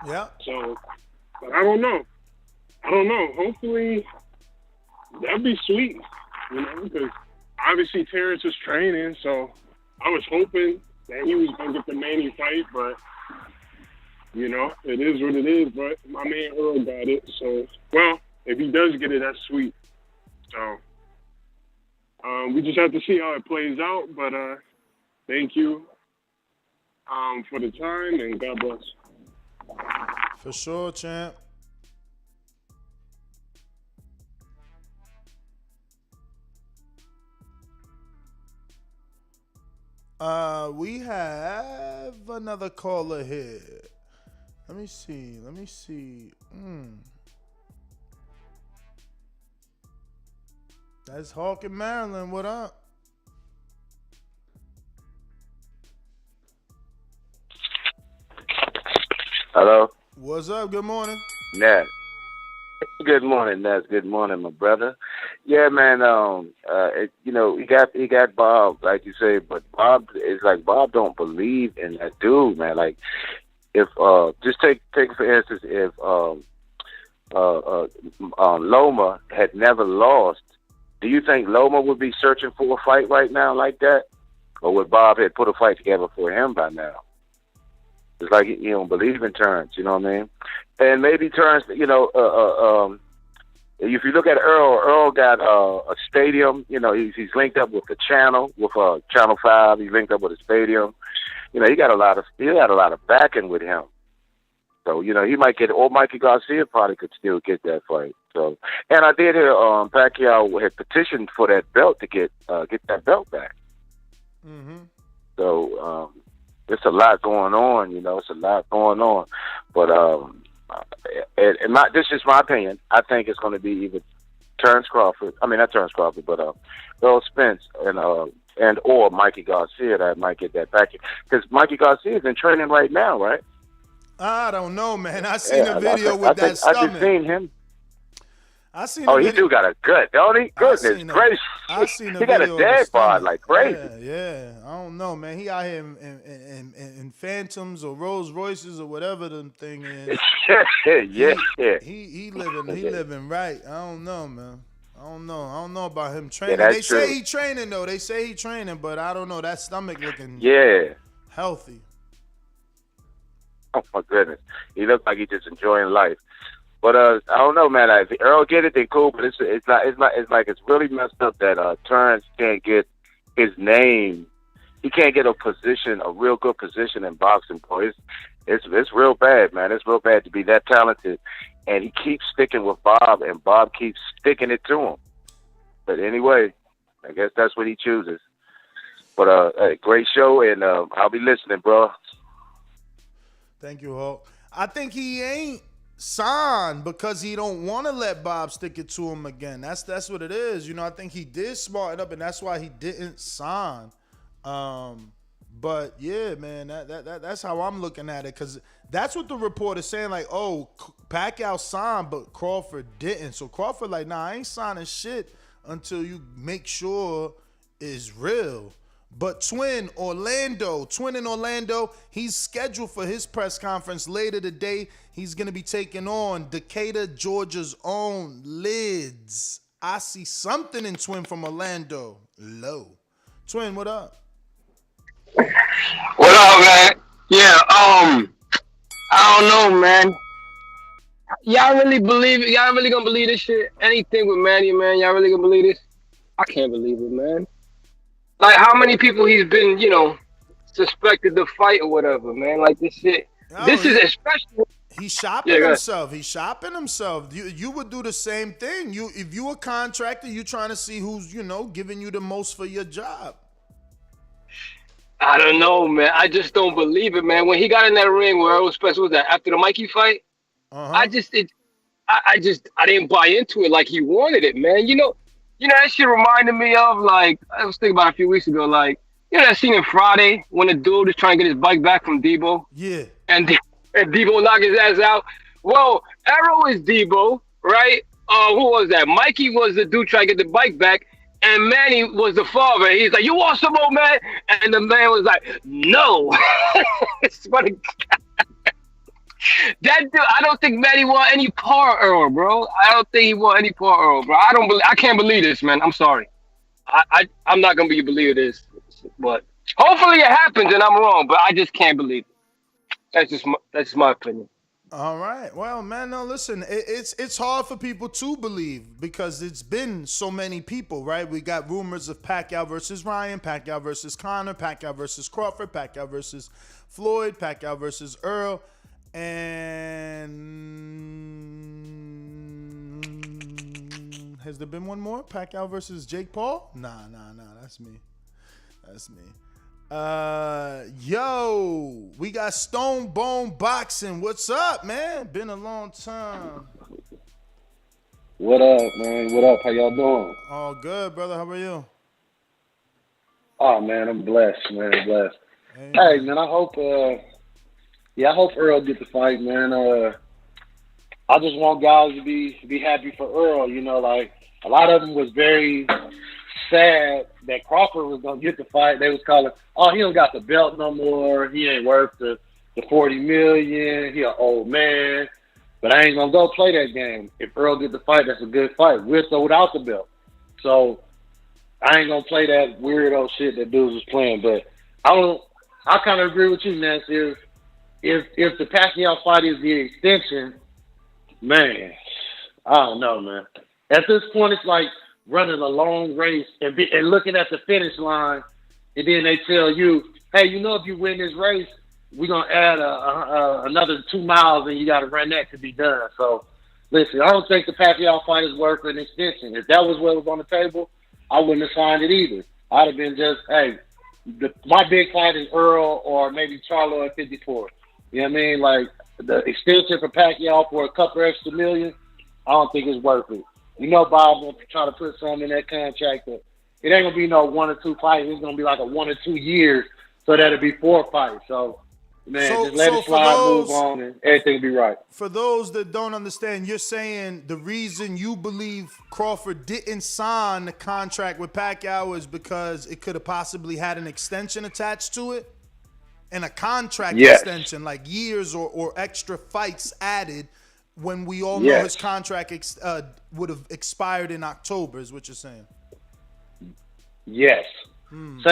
Speaker 8: Yeah.
Speaker 15: So, but I don't know. Hopefully, that'd be sweet, because obviously Terence is training, so I was hoping that he was going to get the Manny fight, but, it is what it is, but my man Earl got it, so, well, if he does get it, that's sweet. So, we just have to see how it plays out, but thank you for the time, and God bless.
Speaker 8: For sure, champ. We have another caller here. Let me see. That's Hawk in Maryland. What up?
Speaker 16: Hello?
Speaker 8: What's up? Good morning.
Speaker 16: Ness. Good morning, Ness. Good morning, my brother. Yeah, man. He got Bob, like you say, but Bob is like Bob don't believe in that dude, man. Like if just take for instance, if Loma had never lost, do you think Loma would be searching for a fight right now like that, or would Bob had put a fight together for him by now? It's like he don't believe in Terence, you know what I mean? And maybe Terence, if you look at Errol got a stadium. He's linked up with the channel, with Channel 5. He's linked up with a stadium. He got a lot of backing with him. So he might get, or Mikey Garcia probably could still get that fight. So, and I did hear Pacquiao had petitioned for that belt to get that belt back.
Speaker 8: Mm-hmm.
Speaker 16: So it's a lot going on. It's a lot going on. But this is my opinion. I think it's going to be either Terence Crawford. I mean, not Terence Crawford, but Errol Spence and or Mikey Garcia that might get that back. Because Mikey Garcia is in training right now, right?
Speaker 8: I don't know, man. I seen a video with that stomach.
Speaker 16: I just seen him.
Speaker 8: I seen.
Speaker 16: Oh, he do got a gut, don't he? Goodness gracious!
Speaker 8: I seen
Speaker 16: he got a dead bod like crazy.
Speaker 8: Yeah. I don't know, man. He out here in Phantoms or Rolls Royces or whatever the thing is.
Speaker 16: yeah.
Speaker 8: He living right. I don't know, man. I don't know about him training.
Speaker 16: Yeah,
Speaker 8: they say he training though. They say he training, but I don't know. That stomach looking healthy.
Speaker 16: Oh my goodness, he looks like he's just enjoying life. But I don't know, man. If Errol get it, then cool. But it's really messed up that Terence can't get his name. He can't get a real good position in boxing, boy. It's real bad, man. It's real bad to be that talented, and he keeps sticking with Bob, and Bob keeps sticking it to him. But anyway, I guess that's what he chooses. But a great show, and I'll be listening, bro.
Speaker 8: Thank you, Hulk. I think he ain't signed because he don't want to let Bob stick it to him again. That's what it is. I think he did smarten up, and that's why he didn't sign. But yeah, man, that's how I'm looking at it, because that's what the report is saying. Like, oh, Pacquiao signed, but Crawford didn't. So Crawford like, nah, I ain't signing shit until you make sure it's real. But Twin in Orlando, he's scheduled for his press conference later today. He's going to be taking on Decatur, Georgia's own Lids. I see something in Twin from Orlando. Low. Twin, what up?
Speaker 17: What up, man? Yeah, I don't know, man. Y'all really believe it? Y'all really gonna believe this shit? Anything with Manny, man? Y'all really gonna believe this? I can't believe it, man. Like, how many people he's been, suspected to fight or whatever, man? Like, this shit. This is especially.
Speaker 8: He's shopping himself. He's shopping himself. You would do the same thing. If you a contractor, you trying to see who's, giving you the most for your job.
Speaker 17: I don't know, man. I just don't believe it, man. When he got in that ring where Errol Spence was that after the Mikey fight, I didn't buy into it like he wanted it, man. That shit reminded me of, like, I was thinking about a few weeks ago, like, that scene in Friday when the dude is trying to get his bike back from Debo?
Speaker 8: Yeah.
Speaker 17: And Debo knocked his ass out. Well, Errol is Debo, right? Who was that? Mikey was the dude trying to get the bike back, and Manny was the father. He's like, you want some more, man? And the man was like, no. It's funny. That dude, I don't think Manny want any part of Earl, bro. I don't think he want any part of Earl, bro. I can't believe this, man. I'm sorry. I'm not gonna believe this, but hopefully it happens and I'm wrong. But I just can't believe it. That's just my opinion.
Speaker 8: All right. Well, man, no, listen. It's hard for people to believe because it's been so many people, right? We got rumors of Pacquiao versus Ryan, Pacquiao versus Conor, Pacquiao versus Crawford, Pacquiao versus Floyd, Pacquiao versus Earl. And has there been one more? Pacquiao versus Jake Paul? Nah. That's me. Yo, we got Stone Bone Boxing. What's up, man? Been a long time.
Speaker 18: What up, man? What up? How y'all doing?
Speaker 8: All good, brother. How are you?
Speaker 18: Oh man, I'm blessed, man. Blessed. Hey, man, I hope Earl gets the fight, man. I just want guys to be happy for Earl. You know, like a lot of them was very sad that Crawford was gonna get the fight. They was calling, oh, he don't got the belt no more. He ain't worth the $40 million. He an old man. But I ain't gonna go play that game. If Earl get the fight, that's a good fight, with or without the belt. So I ain't gonna play that weirdo shit that dudes was playing. But I kind of agree with you, Nancy. If the Pacquiao fight is the extension, man, I don't know, man. At this point, it's like running a long race and looking at the finish line, and then they tell you, hey, you know, if you win this race, we're going to add another 2 miles, and you got to run that to be done. So, listen, I don't think the Pacquiao fight is worth an extension. If that was what was on the table, I wouldn't have signed it either. I'd have been just, hey, my big fight is Earl or maybe Charlo at 54. You know what I mean? Like, the extension for Pacquiao for a couple extra million, I don't think it's worth it. You know, Bob going to try to put something in that contract, but it ain't going to be no 1 or 2 fights. It's going to be like a 1 or 2 years, so that'll be 4 fights. So, man, just let it slide, move on, and everything will be right.
Speaker 8: For those that don't understand, you're saying the reason you believe Crawford didn't sign the contract with Pacquiao is because it could have possibly had an extension attached to it? And a contract extension, like years or extra fights added, when we all know his contract would have expired in October, is what you're saying?
Speaker 18: Yes. Same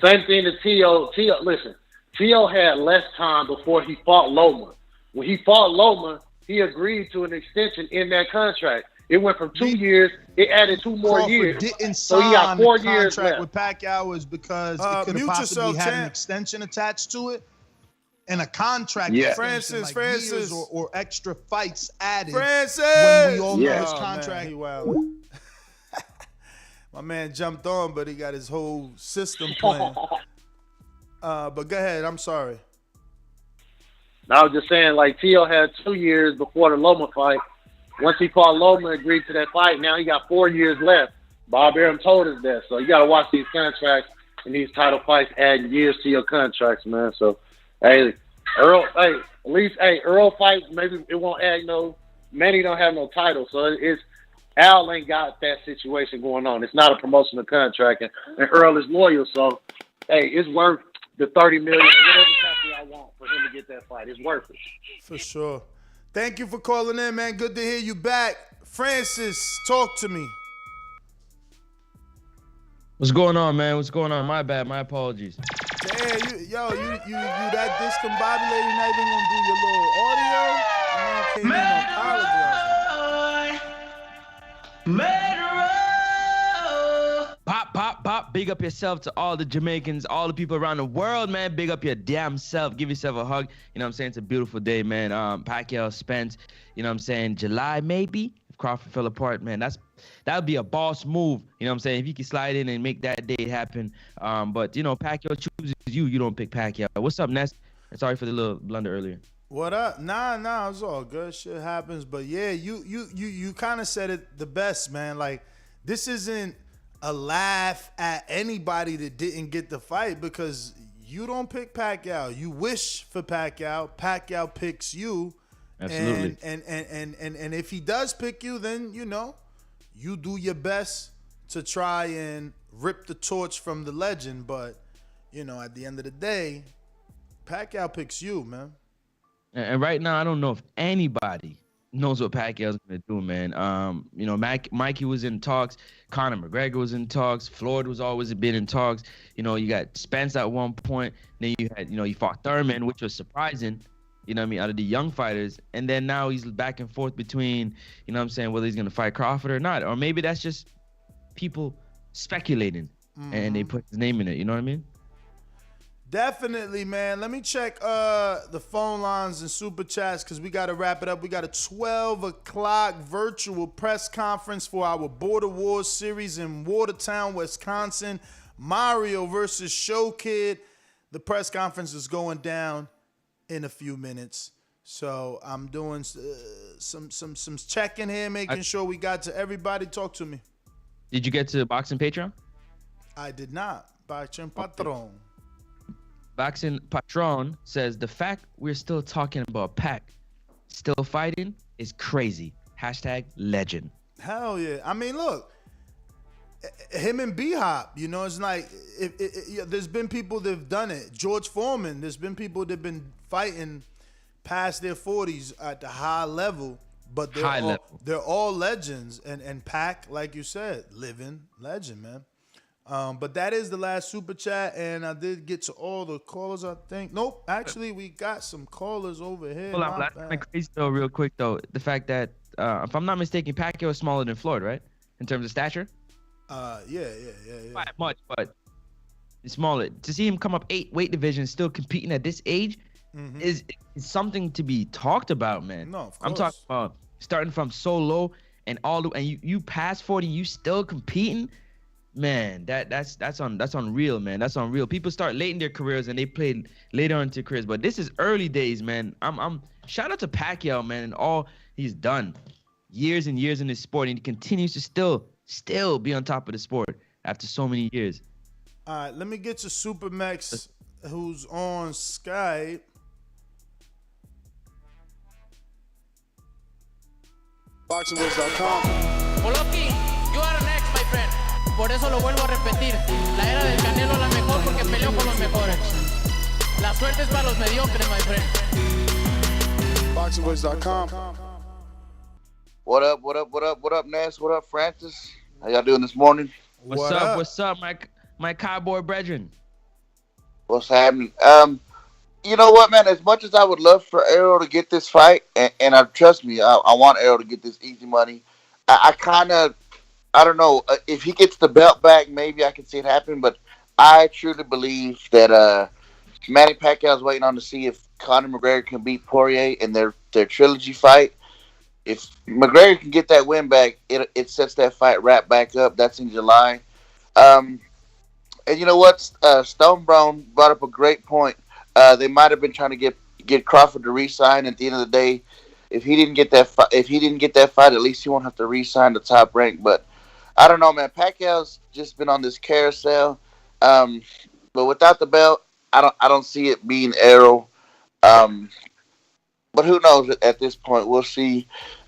Speaker 18: thing to Tio. Listen, Tio had less time before he fought Loma. When he fought Loma, he agreed to an extension in that contract. It went from 2 years. It added 2 more
Speaker 8: Crawford
Speaker 18: years.
Speaker 8: Didn't
Speaker 18: so he got 4 years left.
Speaker 8: with Pacquiao is because it could have possibly had an extension attached to it, and a contract extension, Francis, years or extra fights added. When we all know his contract. My man jumped on, but he got his whole system playing. But go ahead. I'm sorry.
Speaker 18: I was just saying, like, Tio had 2 years before the Loma fight. Once he fought Loma, agreed to that fight. Now he got 4 years left. Bob Arum told us that. So you got to watch these contracts and these title fights add years to your contracts, man. So, hey, Earl, at least, Earl fight, maybe it won't add no, Manny don't have no title. So Al ain't got that situation going on. It's not a promotional contract, and Earl is loyal. So, hey, it's worth the $30 million or whatever I want for him to get that fight. It's worth it.
Speaker 8: For sure. Thank you for calling in, man. Good to hear you back. Francis, talk to me.
Speaker 19: What's going on, man? What's going on? My bad. My apologies.
Speaker 8: Damn, you that discombobulated, you're not even gonna do your little audio? Man,
Speaker 19: Pop. Big up yourself to all the Jamaicans, all the people around the world, man. Big up your damn self. Give yourself a hug. You know what I'm saying? It's a beautiful day, man. Pacquiao, Spence, you know what I'm saying? July, maybe? If Crawford fell apart, man, that would be a boss move. You know what I'm saying? If you can slide in and make that day happen. But, you know, Pacquiao chooses you. You don't pick Pacquiao. What's up, Ness? Sorry for the little blunder earlier.
Speaker 8: What up? Nah, it's all good. Shit happens. But, yeah, you kind of said it the best, man. Like, this isn't a laugh at anybody that didn't get the fight, because you don't pick Pacquiao. You wish for Pacquiao. Pacquiao picks you.
Speaker 19: Absolutely.
Speaker 8: And if he does pick you, then, you know, you do your best to try and rip the torch from the legend. But, you know, at the end of the day, Pacquiao picks you, man.
Speaker 19: And right now, I don't know if anybody knows what Pacquiao's gonna do, man. You know, Mikey was in talks. Conor McGregor was in talks. Floyd was always been in talks. You know, you got Spence at one point. Then you had, you know, you fought Thurman, which was surprising. You know what I mean, out of the young fighters. And then now he's back and forth between, you know what I'm saying, whether he's gonna fight Crawford or not. Or maybe that's just people speculating and they put his name in it. You know what I mean?
Speaker 8: Definitely, man. Let me check the phone lines and super chats, because we got to wrap it up. We got a 12 o'clock virtual press conference for our Border Wars series in Watertown, Wisconsin. Mario versus Show Kid. The press conference is going down in a few minutes. So I'm doing some checking here, making sure we got to everybody. Talk to me.
Speaker 19: Did you get to Boxing Patreon?
Speaker 8: I did not. Boxing Patron.
Speaker 19: Boxing Patron says the fact we're still talking about Pac still fighting is crazy. #legend.
Speaker 8: Hell yeah. I mean, look, him and B-Hop, you know, it's like there's been people that have done it. George Foreman, there's been people that have been fighting past their 40s at the high level, but they're all legends. And Pac, like you said, living legend, man. But that is the last super chat, and I did get to all the callers, I think. Nope, actually, we got some callers over here.
Speaker 19: Hold on, kind of crazy though, real quick though. The fact that, if I'm not mistaken, Pacquiao is smaller than Floyd, right? In terms of stature?
Speaker 8: Yeah.
Speaker 19: Not much, but he's smaller. To see him come up 8 weight divisions, still competing at this age, is something to be talked about, man.
Speaker 8: No, of course.
Speaker 19: I'm talking about starting from so low and you past 40, you still competing. Man, that's unreal, man. That's unreal. People start late in their careers and they play later on in their careers, but this is early days, man. I'm shout out to Pacquiao, man, and all he's done, years and years in this sport, and he continues to still be on top of the sport after so many years.
Speaker 8: All right, let me get to Supermax, who's on Skype.
Speaker 20: BoxingWords.com. Oloki, you are next, my friend. Por eso lo vuelvo a repetir. La era del Canelo es la mejor porque peleó con los mejores. La suerte es para los mediocres, my friend.
Speaker 8: BoxingWords.com.
Speaker 21: What up, Ness? What up, Francis? How y'all doing this morning?
Speaker 19: What's up, my cowboy brethren?
Speaker 21: What's happening? You know what, man? As much as I would love for Errol to get this fight, and trust me, I want Errol to get this easy money. I don't know. If he gets the belt back, maybe I can see it happen. But I truly believe that Manny Pacquiao is waiting on to see if Conor McGregor can beat Poirier in their trilogy fight. If McGregor can get that win back, it sets that fight right back up. That's in July. And you know what? Stone Brown brought up a great point. They might have been trying to get Crawford to re-sign. At the end of the day, if he didn't get that fight, at least he won't have to re-sign the top rank. But I don't know, man. Pacquiao's just been on this carousel. But without the belt, I don't see it being Errol. But who knows at this point? We'll see.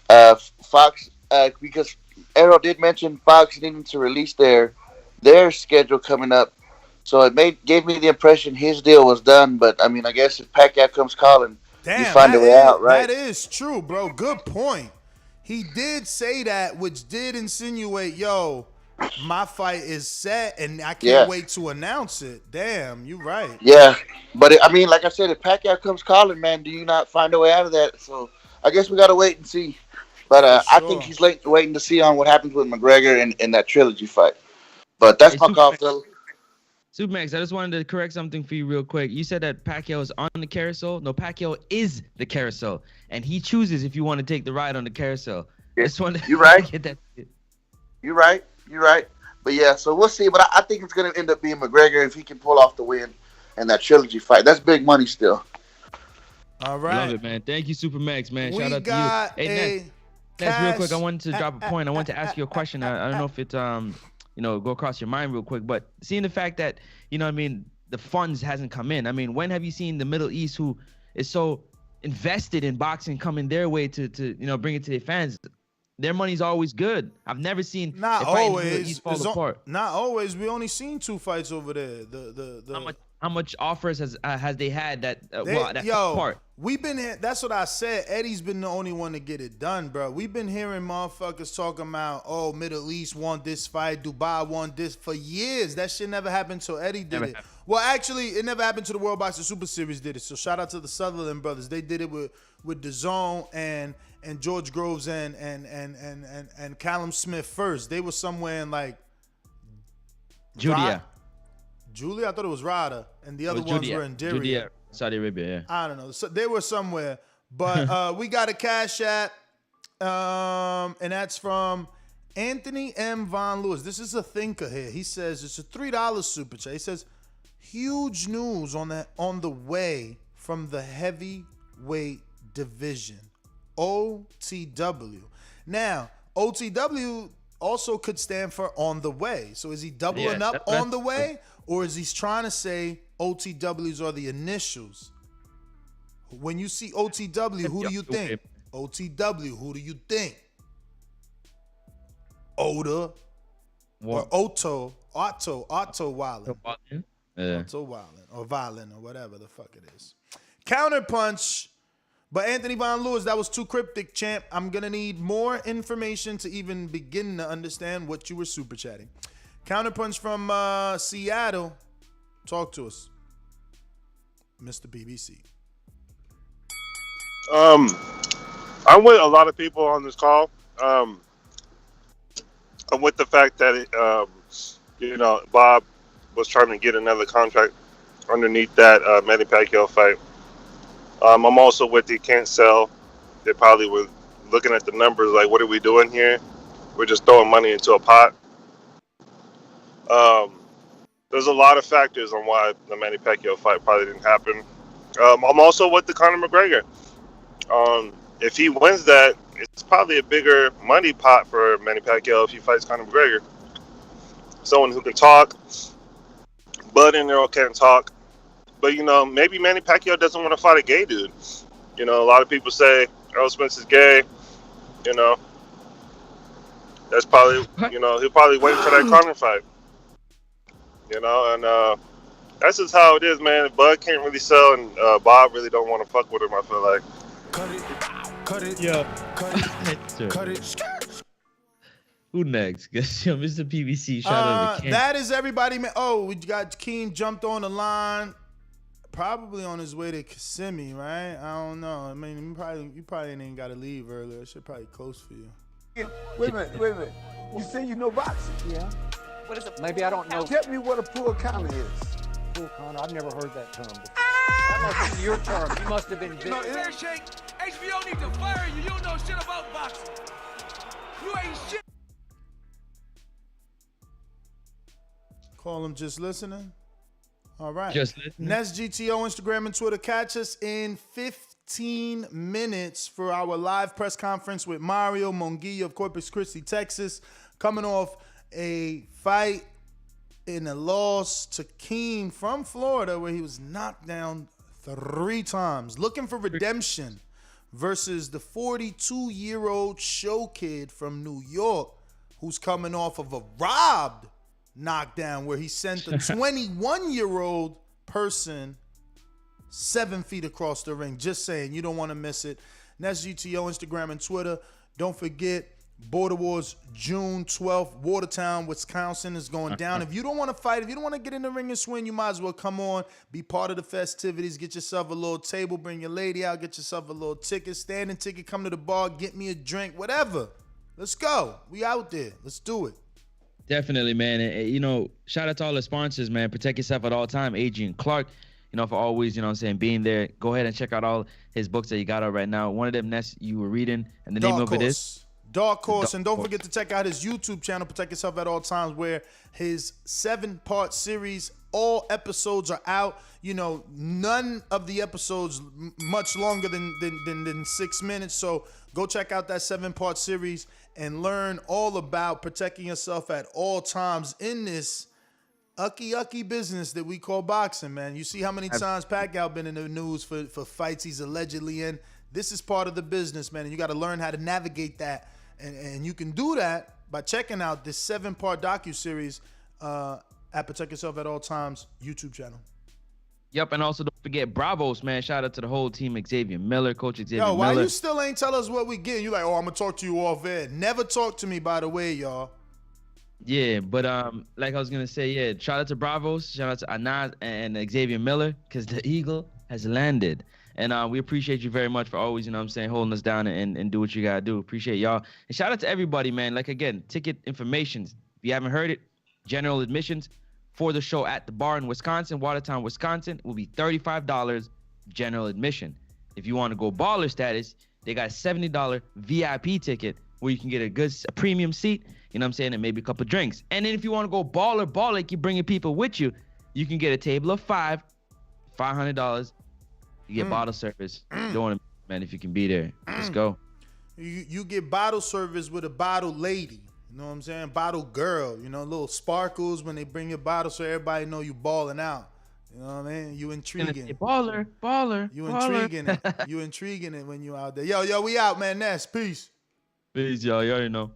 Speaker 21: Fox, because Errol did mention Fox needing to release their schedule coming up. So it gave me the impression his deal was done. But, I mean, I guess if Pacquiao comes calling, you find a way out, right?
Speaker 8: That is true, bro. Good point. He did say that, which did insinuate, yo, my fight is set, and I can't wait to announce it. Damn, you're right.
Speaker 21: Yeah, but I mean, like I said, if Pacquiao comes calling, man, do you not find a way out of that? So I guess we got to wait and see. But I think he's waiting to see on what happens with McGregor in that trilogy fight. But that's my call, Phil.
Speaker 19: Supermax, I just wanted to correct something for you real quick. You said that Pacquiao is on the carousel. No, Pacquiao is the carousel, and he chooses if you want to take the ride on the carousel.
Speaker 21: Yeah.
Speaker 19: I just wanted
Speaker 21: You're right.
Speaker 19: to get that.
Speaker 21: You're right. But yeah, so we'll see. But I think it's going to end up being McGregor if he can pull off the win in that trilogy fight. That's big money still.
Speaker 8: All right.
Speaker 19: Love it, man. Thank you, Supermax, man. Shout out
Speaker 8: to
Speaker 19: you. Hey, Ness, real quick, I wanted to drop a point. I wanted to ask you a question. I don't know if it go across your mind real quick, but seeing the fact that, the funds hasn't come in. I mean, when have you seen the Middle East, who is so invested in boxing, coming their way to bring it to their fans? Their money's always good. I've never seen
Speaker 8: not
Speaker 19: a fight in the
Speaker 8: always
Speaker 19: Middle East fall apart.
Speaker 8: Not always. We only seen 2 fights over there.
Speaker 19: How much offers has they had that part?
Speaker 8: We've been here. That's what I said. Eddie's been the only one to get it done, bro. We've been hearing motherfuckers talking about, Middle East won this fight, Dubai won this for years. That shit never happened till Eddie did it. Well, actually, it never happened to the World Boxing Super Series did it. So shout out to the Sutherland brothers. They did it with Dazn and George Groves and Callum Smith first. They were somewhere in like
Speaker 19: Judea.
Speaker 8: Julia, I thought it was Rada, and the other ones were in Diriyah.
Speaker 19: Judea, Saudi Arabia, yeah.
Speaker 8: I don't know. So they were somewhere. But we got a Cash App, and that's from Anthony M. Von Lewis. This is a thinker here. He says it's a $3 super chat. He says, huge news on the way from the heavyweight division. OTW. Now, OTW also could stand for on the way. So is he doubling up on the way? Or is he trying to say OTWs are the initials? When you see OTW, who do you think? OTW, who do you think? Oda or Otto Wildin. Otto Wildin or Violin or whatever the fuck it is. Counterpunch. But Anthony Von Lewis, that was too cryptic, champ. I'm going to need more information to even begin to understand what you were super chatting. Counterpunch from Seattle. Talk to us, Mr. BBC.
Speaker 7: I'm with a lot of people on this call. I'm with the fact that, Bob was trying to get another contract underneath that Manny Pacquiao fight. I'm also with the can't sell. They probably were looking at the numbers like, what are we doing here? We're just throwing money into a pot. There's a lot of factors on why the Manny Pacquiao fight probably didn't happen. I'm also with the Conor McGregor. If he wins that, it's probably a bigger money pot for Manny Pacquiao if he fights Conor McGregor. Someone who can talk. Bud and Errol can't talk. But, maybe Manny Pacquiao doesn't want to fight a gay dude. A lot of people say Errol Spence is gay. That's probably, he'll probably wait for that Conor fight. And that's just how it is, man. Bud can't really sell, and Bob really don't want to fuck with him, I feel like.
Speaker 19: Cut it. Who next? Mr. PVC, shout out to Ken.
Speaker 8: That is everybody, man. Oh, we got Keem jumped on the line. Probably on his way to Kissimmee, right? I don't know. I mean, you probably ain't got to leave earlier. It should probably close for you.
Speaker 1: Wait a minute. You say you know boxing? Yeah. What is it? Maybe I don't know. Tell me what a pool counter is. Pool counter? I've never heard that term before. That must be your term. You must have been big.
Speaker 5: Shake. HBO needs to fire you. You don't know shit about boxing. You ain't shit.
Speaker 8: Call him just listening. All right.
Speaker 19: Just listening.
Speaker 8: Nest GTO, Instagram and Twitter. Catch us in 15 minutes for our live press conference with Mario Monguilla of Corpus Christi, Texas, coming off a fight in a loss to Keem from Florida where he was knocked down 3 times. Looking for redemption versus the 42-year-old show kid from New York who's coming off of a robbed knockdown where he sent a 21-year-old person 7 feet across the ring. Just saying, you don't want to miss it. Nest GTO, Instagram and Twitter. Don't forget, Border Wars, June 12th, Watertown, Wisconsin is going down. If you don't want to fight, if you don't want to get in the ring and swing, you might as well come on, be part of the festivities, get yourself a little table, bring your lady out, get yourself a little ticket, standing ticket, come to the bar, get me a drink, whatever. Let's go. We out there. Let's do it.
Speaker 19: Definitely, man. And, shout out to all the sponsors, man. Protect yourself at all time. Adrian Clark, for always, being there. Go ahead and check out all his books that you got out right now. One of them, Ness, you were reading, and the name of it is
Speaker 8: Dark Horse. And don't forget to check out his YouTube channel, Protect Yourself at All Times, where his 7-part series, all episodes are out. None of the episodes much longer than 6 minutes. So go check out that 7-part series and learn all about protecting yourself at all times in this ucky business that we call boxing, man. You see how many times Pacquiao been in the news for fights he's allegedly in. This is part of the business, man, and you got to learn how to navigate that. And you can do that by checking out this 7-part docuseries at Protect Yourself at All Times YouTube channel.
Speaker 19: Yep, and also don't forget Bravos, man. Shout out to the whole team, Xavier Miller, Coach Xavier Miller.
Speaker 8: Yo, why you still ain't tell us what we get? You like, I'm going to talk to you off air. Never talk to me, by the way, y'all.
Speaker 19: Yeah, but like I was going to say, yeah, shout out to Bravos, shout out to Anaz and Xavier Miller, because the Eagle has landed. And we appreciate you very much for always, holding us down and do what you got to do. Appreciate y'all. And shout out to everybody, man. Like, again, ticket information. If you haven't heard it, general admissions for the show at the bar in Wisconsin, Watertown, Wisconsin, will be $35 general admission. If you want to go baller status, they got a $70 VIP ticket where you can get a premium seat, you know what I'm saying, and maybe a couple drinks. And then if you want to go ball like you're bringing people with you, you can get a table of $500. You get bottle service. You don't want to, man, if you can be there, just go.
Speaker 8: You get bottle service with a bottle lady. You know what I'm saying? Bottle girl. You know, little sparkles when they bring your bottle so everybody know you balling out. You know what I mean? You intriguing.
Speaker 19: Baller.
Speaker 8: You intriguing it. You intriguing it when you out there. Yo, we out, man. Ness. Peace.
Speaker 19: Peace, y'all. You already know.